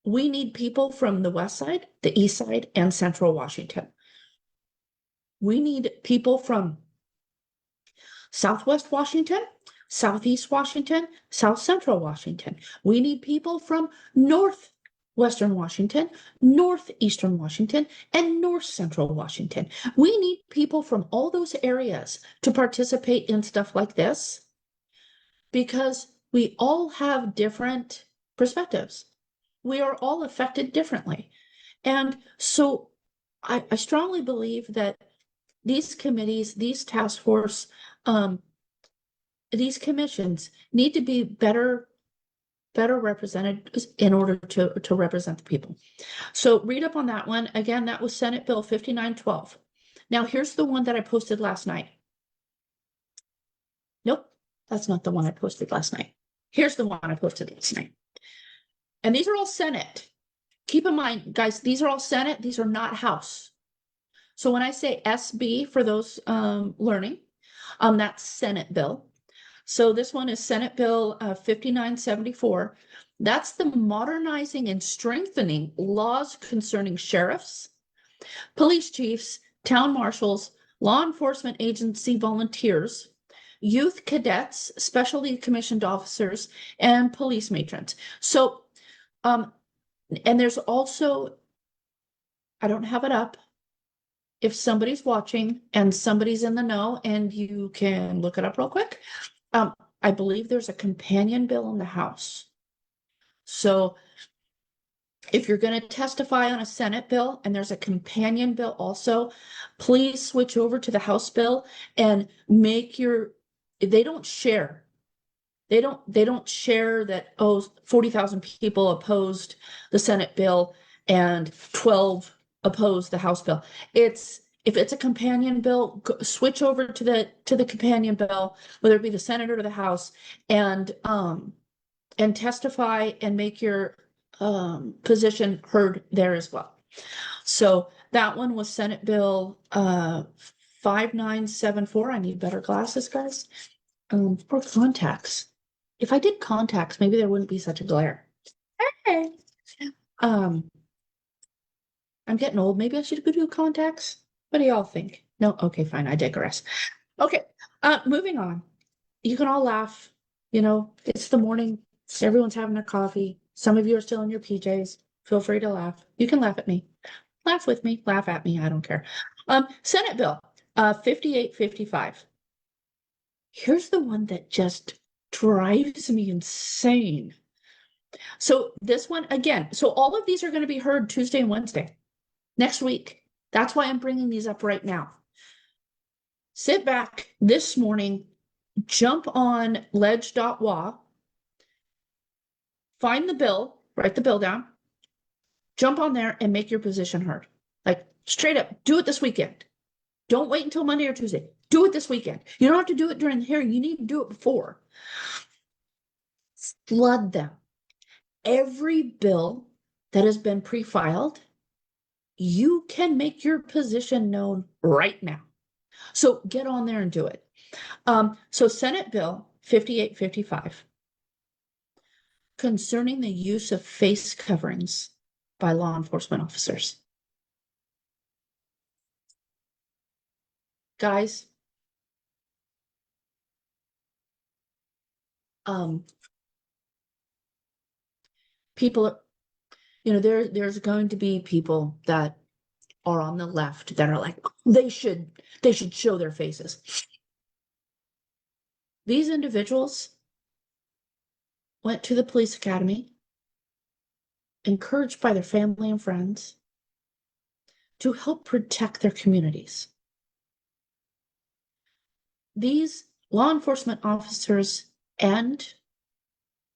We need people from the West Side, the East Side, and Central Washington. We need people from Southwest Washington, Southeast Washington, South Central Washington. We need people from Northwestern Washington, Northeastern Washington, and North Central Washington. We need people from all those areas to participate in stuff like this because we all have different perspectives. We are all affected differently. And so I strongly believe that these committees, these task force, these commissions need to be better represented in order to represent the people. So read up on that one. Again, that was Senate Bill 5912. Now here's the one that I posted last night. Nope, that's not the one I posted last night. Here's the one I posted last night. And these are all Senate. Keep in mind, guys, these are all Senate. These are not House. So when I say SB for those learning, that's Senate bill. So this one is Senate Bill 5974. That's the modernizing and strengthening laws concerning sheriffs, police chiefs, town marshals, law enforcement agency volunteers, youth cadets, specially commissioned officers, and police matrons. So, and there's also, I don't have it up. If somebody's watching and somebody's in the know and you can look it up real quick, I believe there's a companion bill in the House. So if you're going to testify on a Senate bill and there's a companion bill also, please switch over to the House bill and make your, they don't share. They don't share that, oh, 40,000 people opposed the Senate bill and 12 opposed the House bill. If it's a companion bill, switch over to the companion bill, whether it be the Senate or the House, and testify and make your position heard there as well. So that one was Senate Bill 5974. I need better glasses, guys. Or contacts. If I did contacts, maybe there wouldn't be such a glare. Hey. I'm getting old. Maybe I should go do contacts. What do y'all think? No? Okay, fine. I digress. Okay, moving on. You can all laugh. You know, it's the morning. Everyone's having their coffee. Some of you are still in your PJs. Feel free to laugh. You can laugh at me. Laugh with me. Laugh at me. I don't care. Senate Bill 5855. Here's the one that just drives me insane. So this one, again, so all of these are going to be heard Tuesday and Wednesday next week. That's why I'm bringing these up right now. Sit back this morning, jump on ledge.wa, find the bill, write the bill down, jump on there and make your position heard. Like straight up, do it this weekend. Don't wait until Monday or Tuesday. Do it this weekend. You don't have to do it during the hearing. You need to do it before. Flood them. Every bill that has been pre-filed, you can make your position known right now. So get on there and do it. So Senate Bill 5855, concerning the use of face coverings by law enforcement officers. Guys, people, you know, there's going to be people that are on the left that are like, they should show their faces. These individuals went to the police academy, encouraged by their family and friends, to help protect their communities. These law enforcement officers and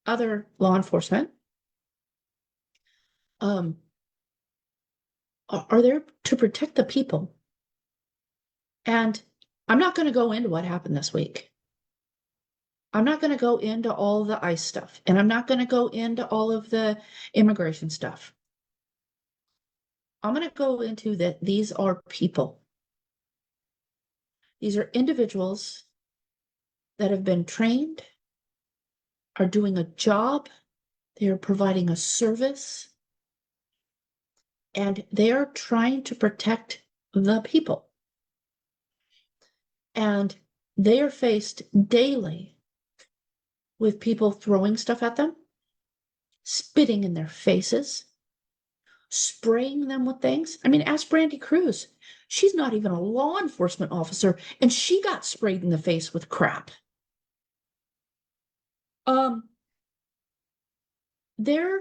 other law enforcement are there to protect the people. And I'm not going to go into what happened this week. I'm not going to go into all the ICE stuff, and I'm not going to go into all of the immigration stuff. I'm going to go into that these are people. These are individuals that have been trained, are doing a job, they are providing a service, and they are trying to protect the people. And they are faced daily with people throwing stuff at them, spitting in their faces, spraying them with things. I mean, ask Brandy Cruz. She's not even a law enforcement officer, and she got sprayed in the face with crap. Um, they're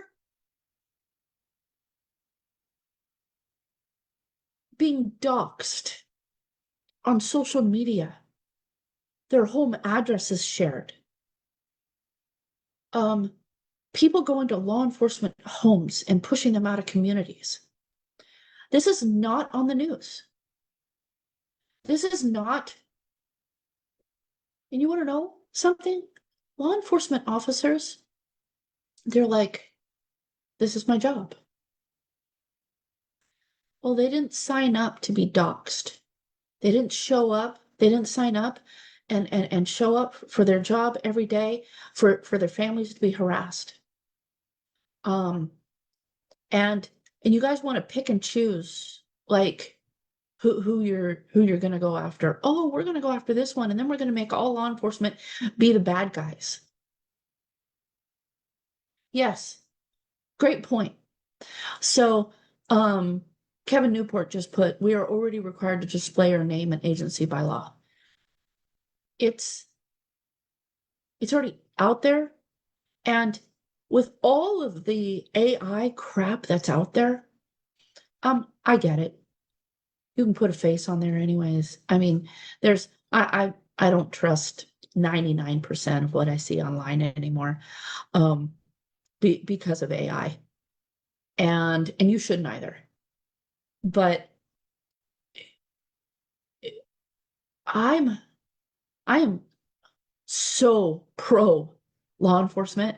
being doxxed on social media. Their home address is shared. Um, People go into law enforcement homes and pushing them out of communities. This is not on the news. This is not, and you want to know something? Law enforcement officers, they're like, this is my job. Well, they didn't sign up to be doxxed. They didn't show up. They didn't sign up and show up for their job every day for their families to be harassed. Um, and you guys want to pick and choose like who you're gonna go after. Oh, we're gonna go after this one, and then we're gonna make all law enforcement be the bad guys. Yes, great point. So, Kevin Newport just put, we are already required to display our name and agency by law. It's already out there. And with all of the AI crap that's out there, I get it. You can put a face on there anyways. I mean, there's I don't trust 99% of what I see online anymore, um, because of AI. And you shouldn't either. But I'm I am so pro law enforcement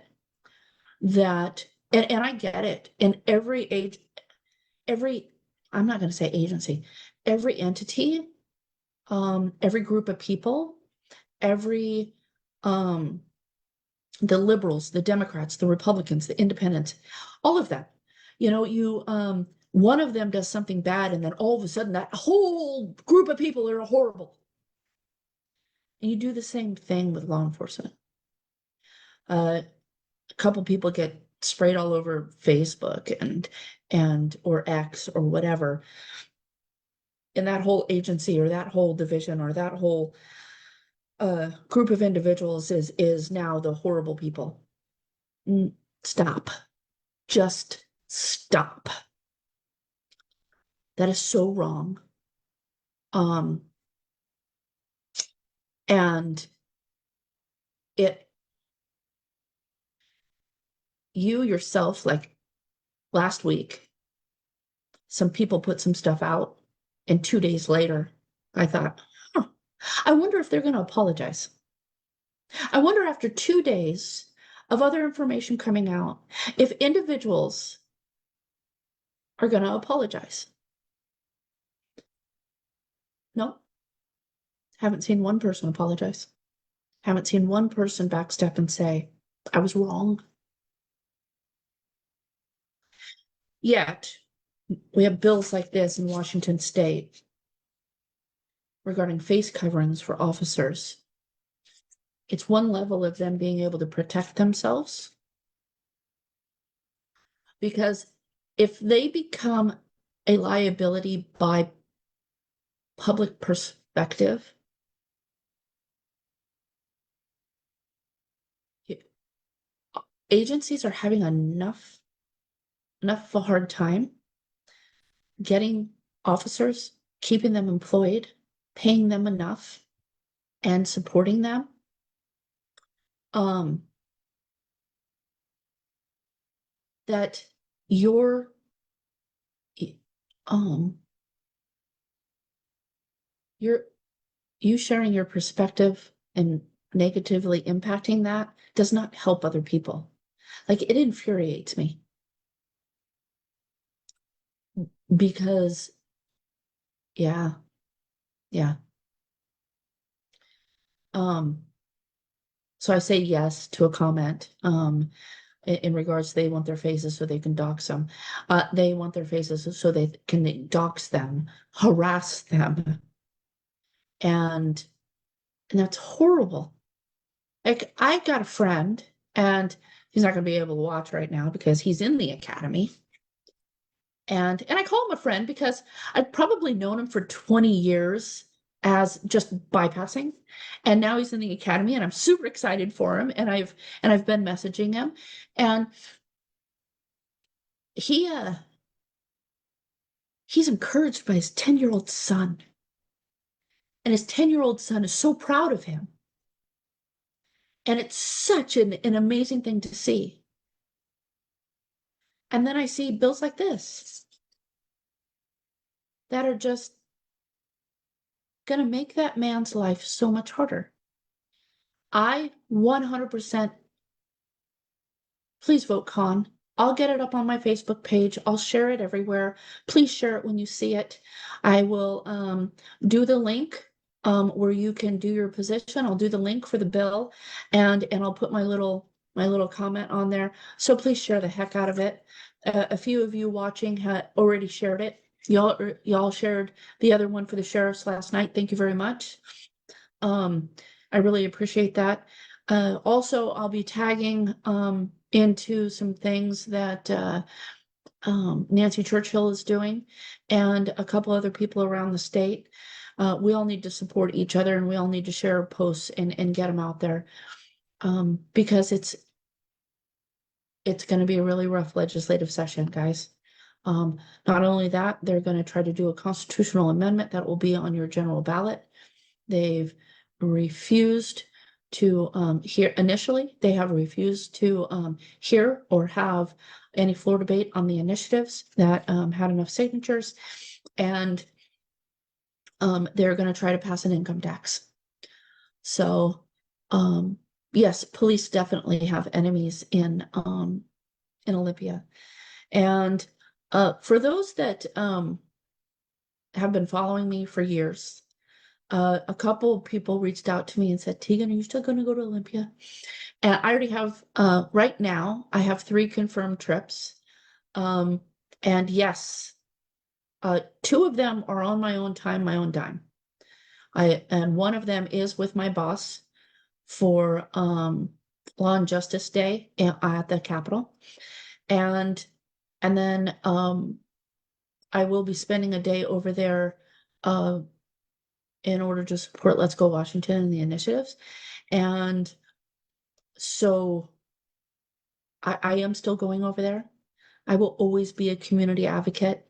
that and I get it. In every age, every I'm not going to say agency, every entity, every group of people, every um the liberals, the Democrats, the Republicans, the independents, all of them. You know, you one of them does something bad, and then all of a sudden that whole group of people are horrible. And you do the same thing with law enforcement. A couple people get sprayed all over Facebook and or X or whatever, and that whole agency or that whole division or that whole group of individuals is now the horrible people. Stop. Just stop. That is so wrong. And it you yourself, like last week, some people put some stuff out, and 2 days later, I thought, huh, I wonder if they're going to apologize. I wonder after 2 days of other information coming out, if individuals are going to apologize. No, haven't seen one person apologize. Haven't seen one person backstep and say, I was wrong. Yet, we have bills like this in Washington state regarding face coverings for officers. It's one level of them being able to protect themselves. Because if they become a liability by public perspective, agencies are having enough of a hard time getting officers, keeping them employed, paying them enough, and supporting them. That your um you're you sharing your perspective and negatively impacting that does not help other people. Like, it infuriates me. because yeah, yeah. Um, so I say yes to a comment. In regards, they want their faces so they can dox them. They want their faces so they can dox them, harass them, and and that's horrible. Like I got a friend, and he's not going to be able to watch right now because he's in the academy. And I call him a friend because I've probably known him for 20 years as just bypassing. And now he's in the academy and I'm super excited for him. And I've been messaging him. And he he's encouraged by his 10-year-old son. And his 10-year-old son is so proud of him. And it's such an amazing thing to see. And then I see bills like this that are just going to make that man's life so much harder. I 100% please vote con. I'll get it up on my Facebook page. I'll share it everywhere. Please share it when you see it. I will do the link where you can do your position. I'll do the link for the bill and I'll put my little comment on there. So please share the heck out of it. A few of you watching had already shared it. Y'all shared the other one for the sheriffs last night. Thank you very much. Um, I really appreciate that. Also, I'll be tagging into some things that Nancy Churchill is doing and a couple other people around the state. We all need to support each other and we all need to share posts and get them out there because it's going to be a really rough legislative session, guys. Not only that, they're going to try to do a constitutional amendment that will be on your general ballot. They've refused to hear initially, they have refused to hear or have any floor debate on the initiatives that had enough signatures. And they're going to try to pass an income tax. So, yes, police definitely have enemies in Olympia. And for those that have been following me for years, a couple of people reached out to me and said, Teagan, are you still going to go to Olympia? And I already have, right now, I have 3 confirmed trips. And yes, 2 of them are on my own time, my own dime. And one of them is with my boss for Law and Justice Day at the Capitol. And then I will be spending a day over there in order to support Let's Go Washington and the initiatives. And so I am still going over there. I will always be a community advocate.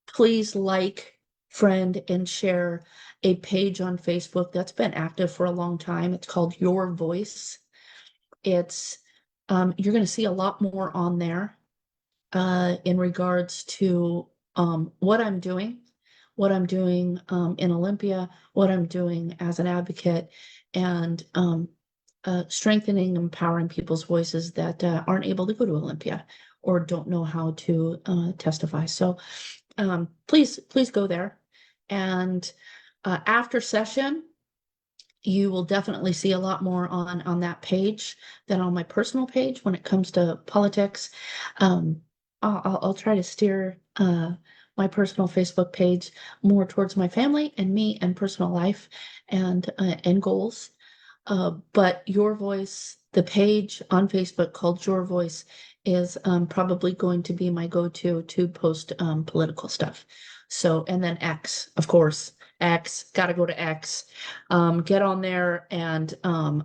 Please like, friend, and share a page on Facebook that's been active for a long time. It's called Your Voice. It's you're going to see a lot more on there in regards to what I'm doing in Olympia, what I'm doing as an advocate, and strengthening, empowering people's voices that aren't able to go to Olympia or don't know how to testify. So please go there. And after session, you will definitely see a lot more on that page than on my personal page when it comes to politics. I'll try to steer my personal Facebook page more towards my family and me and personal life and goals. But Your Voice, the page on Facebook called Your Voice, is probably going to be my go-to to post political stuff. So, and then X, of course. X, gotta go to X. Get on there and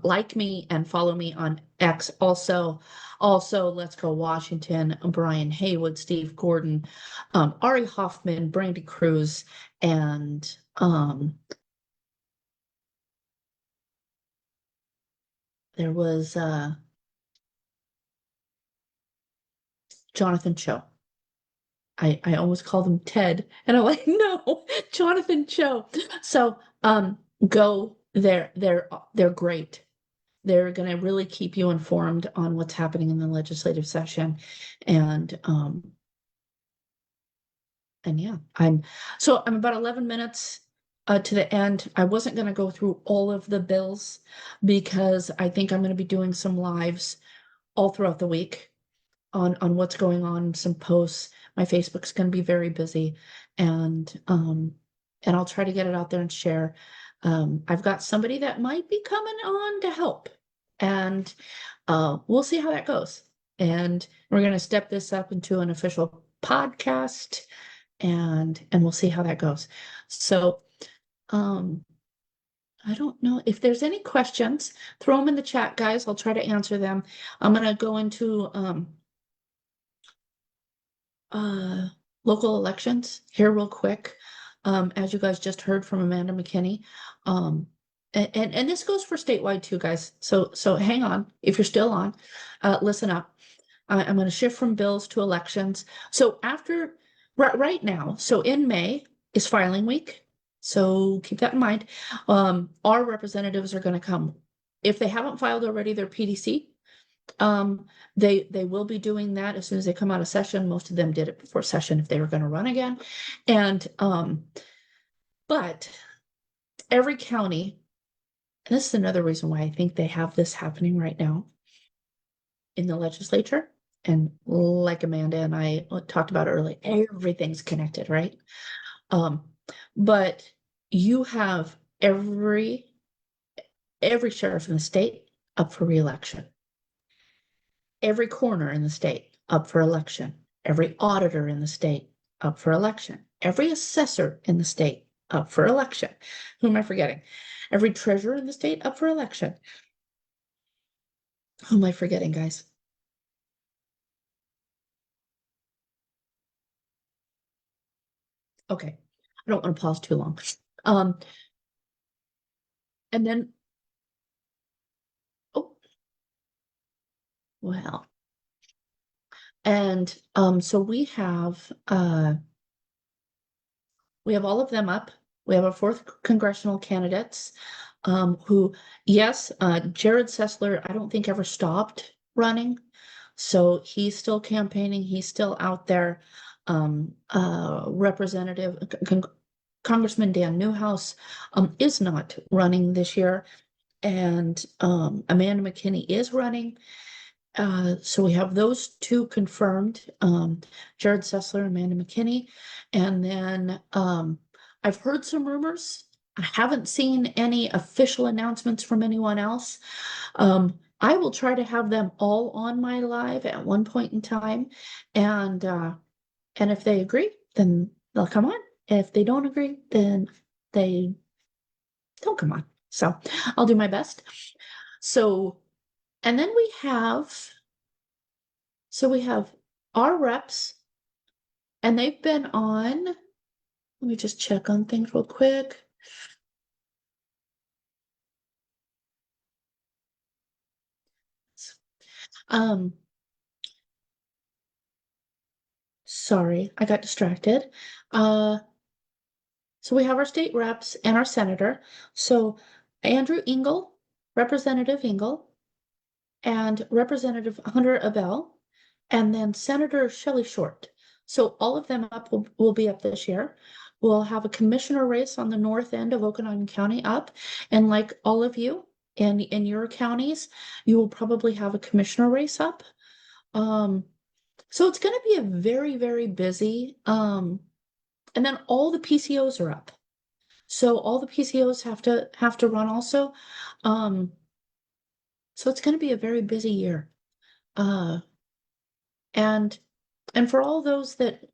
like me and follow me on X. Also, Let's Go Washington, Brian Haywood, Steve Gordon, Ari Hoffman, Brandy Cruz, and there was Jonathan Cho. I almost called him Ted, and I'm like, no, Jonathan Cho. So go there. They're great. They're gonna really keep you informed on what's happening in the legislative session. And And yeah, I'm about 11 minutes to the end. I wasn't going to go through all of the bills because I think I'm going to be doing some lives all throughout the week on what's going on, some posts. My Facebook's going to be very busy, and I'll try to get it out there and share. I've got somebody that might be coming on to help, and we'll see how that goes. And we're going to step this up into an official podcast, and we'll see how that goes. So, um, I don't know if there's any questions. Throw them in the chat, guys. I'll try to answer them. I'm going to go into uh, local elections here real quick. As you guys just heard from Amanda McKinney. And this goes for statewide too, guys. So hang on. If you're still on, listen up. I'm going to shift from bills to elections. So after right now, so in May is filing week. So keep that in mind. Our representatives are going to come. If they haven't filed already their PDC, they will be doing that as soon as they come out of session. Most of them did it before session if they were going to run again. And but every county, and this is another reason why I think they have this happening right now in the legislature. And like Amanda and I talked about earlier, everything's connected, right? But you have every sheriff in the state up for reelection. Every coroner in the state up for election. Every auditor in the state up for election. Every assessor in the state up for election. Who am I forgetting? Every treasurer in the state up for election. Who am I forgetting, guys? Okay, I don't want to pause too long. And then, oh, well, and so we have all of them up. We have our fourth congressional candidates, who, yes, Jared Sessler, I don't think ever stopped running. So he's still campaigning. He's still out there. Representative Congressman Dan Newhouse is not running this year, and Amanda McKinney is running. So we have those two confirmed, Jared Sessler, Amanda McKinney, and then I've heard some rumors. I haven't seen any official announcements from anyone else. I will try to have them all on my live at one point in time, and if they agree, then they'll come on. If they don't agree, then they don't come on. So I'll do my best. So, and then we have our reps, and they've been on. Let me just check on things real quick. Um, sorry, I got distracted. So we have our state reps and our senator. So Andrew Engel, Representative Engel, and Representative Hunter Abell, and then Senator Shelley Short. So all of them up will be up this year. We'll have a commissioner race on the north end of Okanogan County up. And like all of you in your counties, you will probably have a commissioner race up. So it's going to be a very, very busy. And then all the PCOs are up. So all the PCOs have to run also. So it's going to be a very busy year. Uh, and for all those that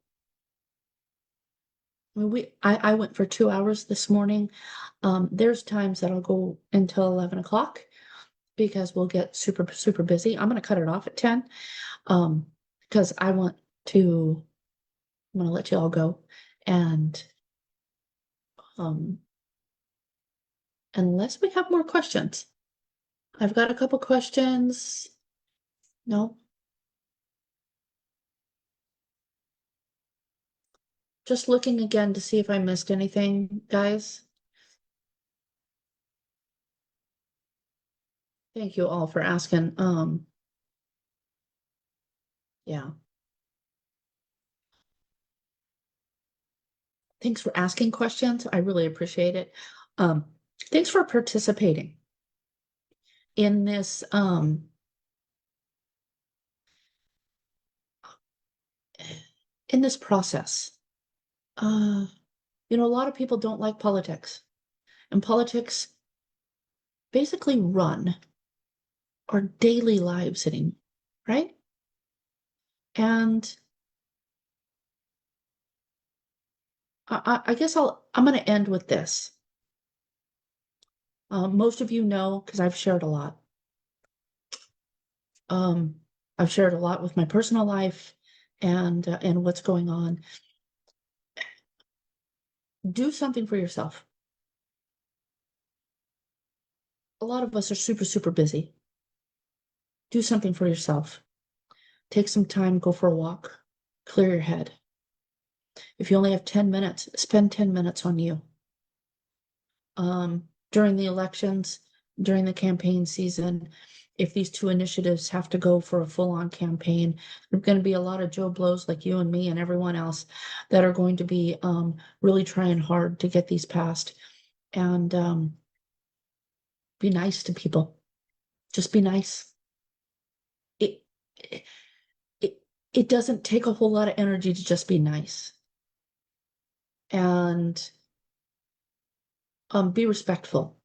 I went for 2 hours this morning. There's times that I'll go until 11 o'clock because we'll get super, super busy. I'm gonna cut it off at 10. Because I'm gonna let you all go. And unless we have more questions. I've got a couple questions. No. Just looking again to see if I missed anything, guys. Thank you all for asking. Yeah. Thanks for asking questions. I really appreciate it. Um, Thanks for participating in this process. Uh, a lot of people don't like politics, and politics basically run our daily lives in, right? And I guess I'm going to end with this. Most of you know, because I've shared a lot. I've shared a lot with my personal life and what's going on. Do something for yourself. A lot of us are super, super busy. Do something for yourself. Take some time, go for a walk, clear your head. If you only have 10 minutes, spend 10 minutes on you. During the elections, during the campaign season, if these two initiatives have to go for a full-on campaign, there's going to be a lot of Joe Blows like you and me and everyone else that are going to be really trying hard to get these passed. And be nice to people. Just be nice. It, it it doesn't take a whole lot of energy to just be nice. And be respectful.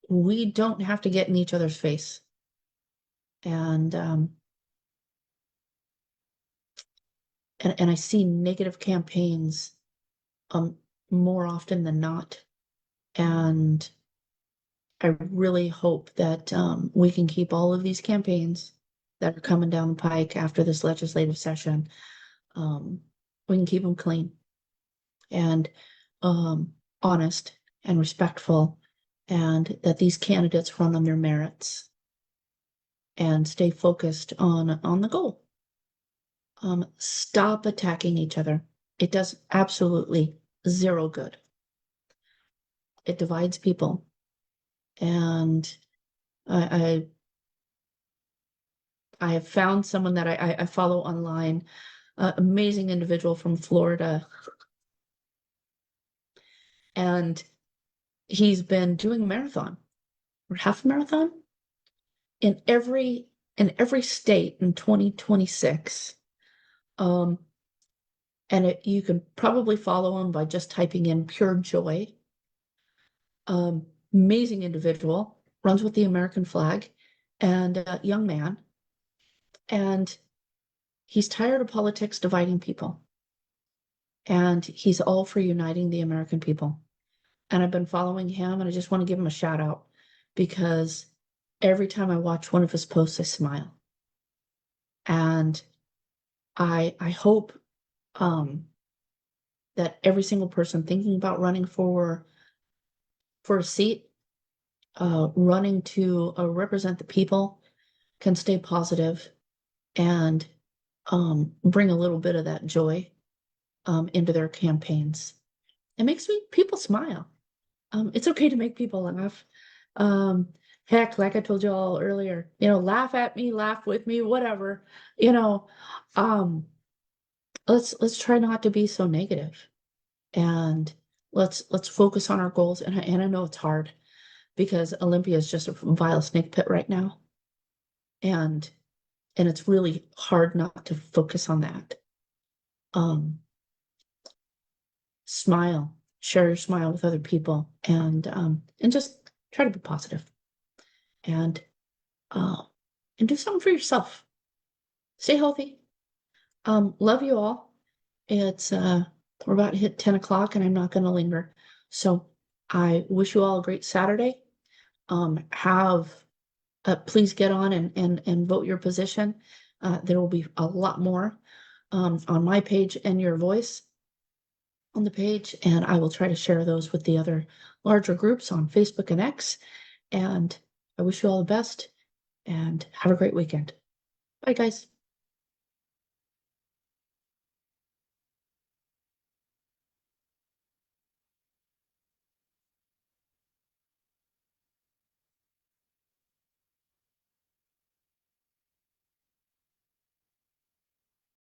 We don't have to get in each other's face. And and I see negative campaigns more often than not. And I really hope that we can keep all of these campaigns that are coming down the pike after this legislative session. We can keep them clean and honest and respectful, and that these candidates run on their merits and stay focused on the goal. Stop attacking each other. It does absolutely zero good. It divides people. And I have found someone that I follow online, amazing individual from Florida. And he's been doing a marathon or half a marathon in every state in 2026. And you can probably follow him by just typing in pure joy. Amazing individual, runs with the American flag, and a young man. And he's tired of politics dividing people. And he's all for uniting the American people. And I've been following him, and I just want to give him a shout out because every time I watch one of his posts, I smile. And I hope that every single person thinking about running for a seat, running to represent the people, can stay positive and bring a little bit of that joy into their campaigns. It makes people smile. It's okay to make people laugh. Heck, like I told you all earlier, laugh at me, laugh with me, whatever. Let's try not to be so negative, and let's focus on our goals. And I know it's hard because Olympia is just a vile snake pit right now, and it's really hard not to focus on that. Smile, share your smile with other people, and just try to be positive, and do something for yourself. Stay healthy. Love you all. It's we're about to hit 10 o'clock, and I'm not going to linger. So I wish you all a great Saturday. Please get on and vote your position. There will be a lot more on my page and your voice on the page, and I will try to share those with the other larger groups on Facebook and X. And I wish you all the best, and have a great weekend. Bye, guys.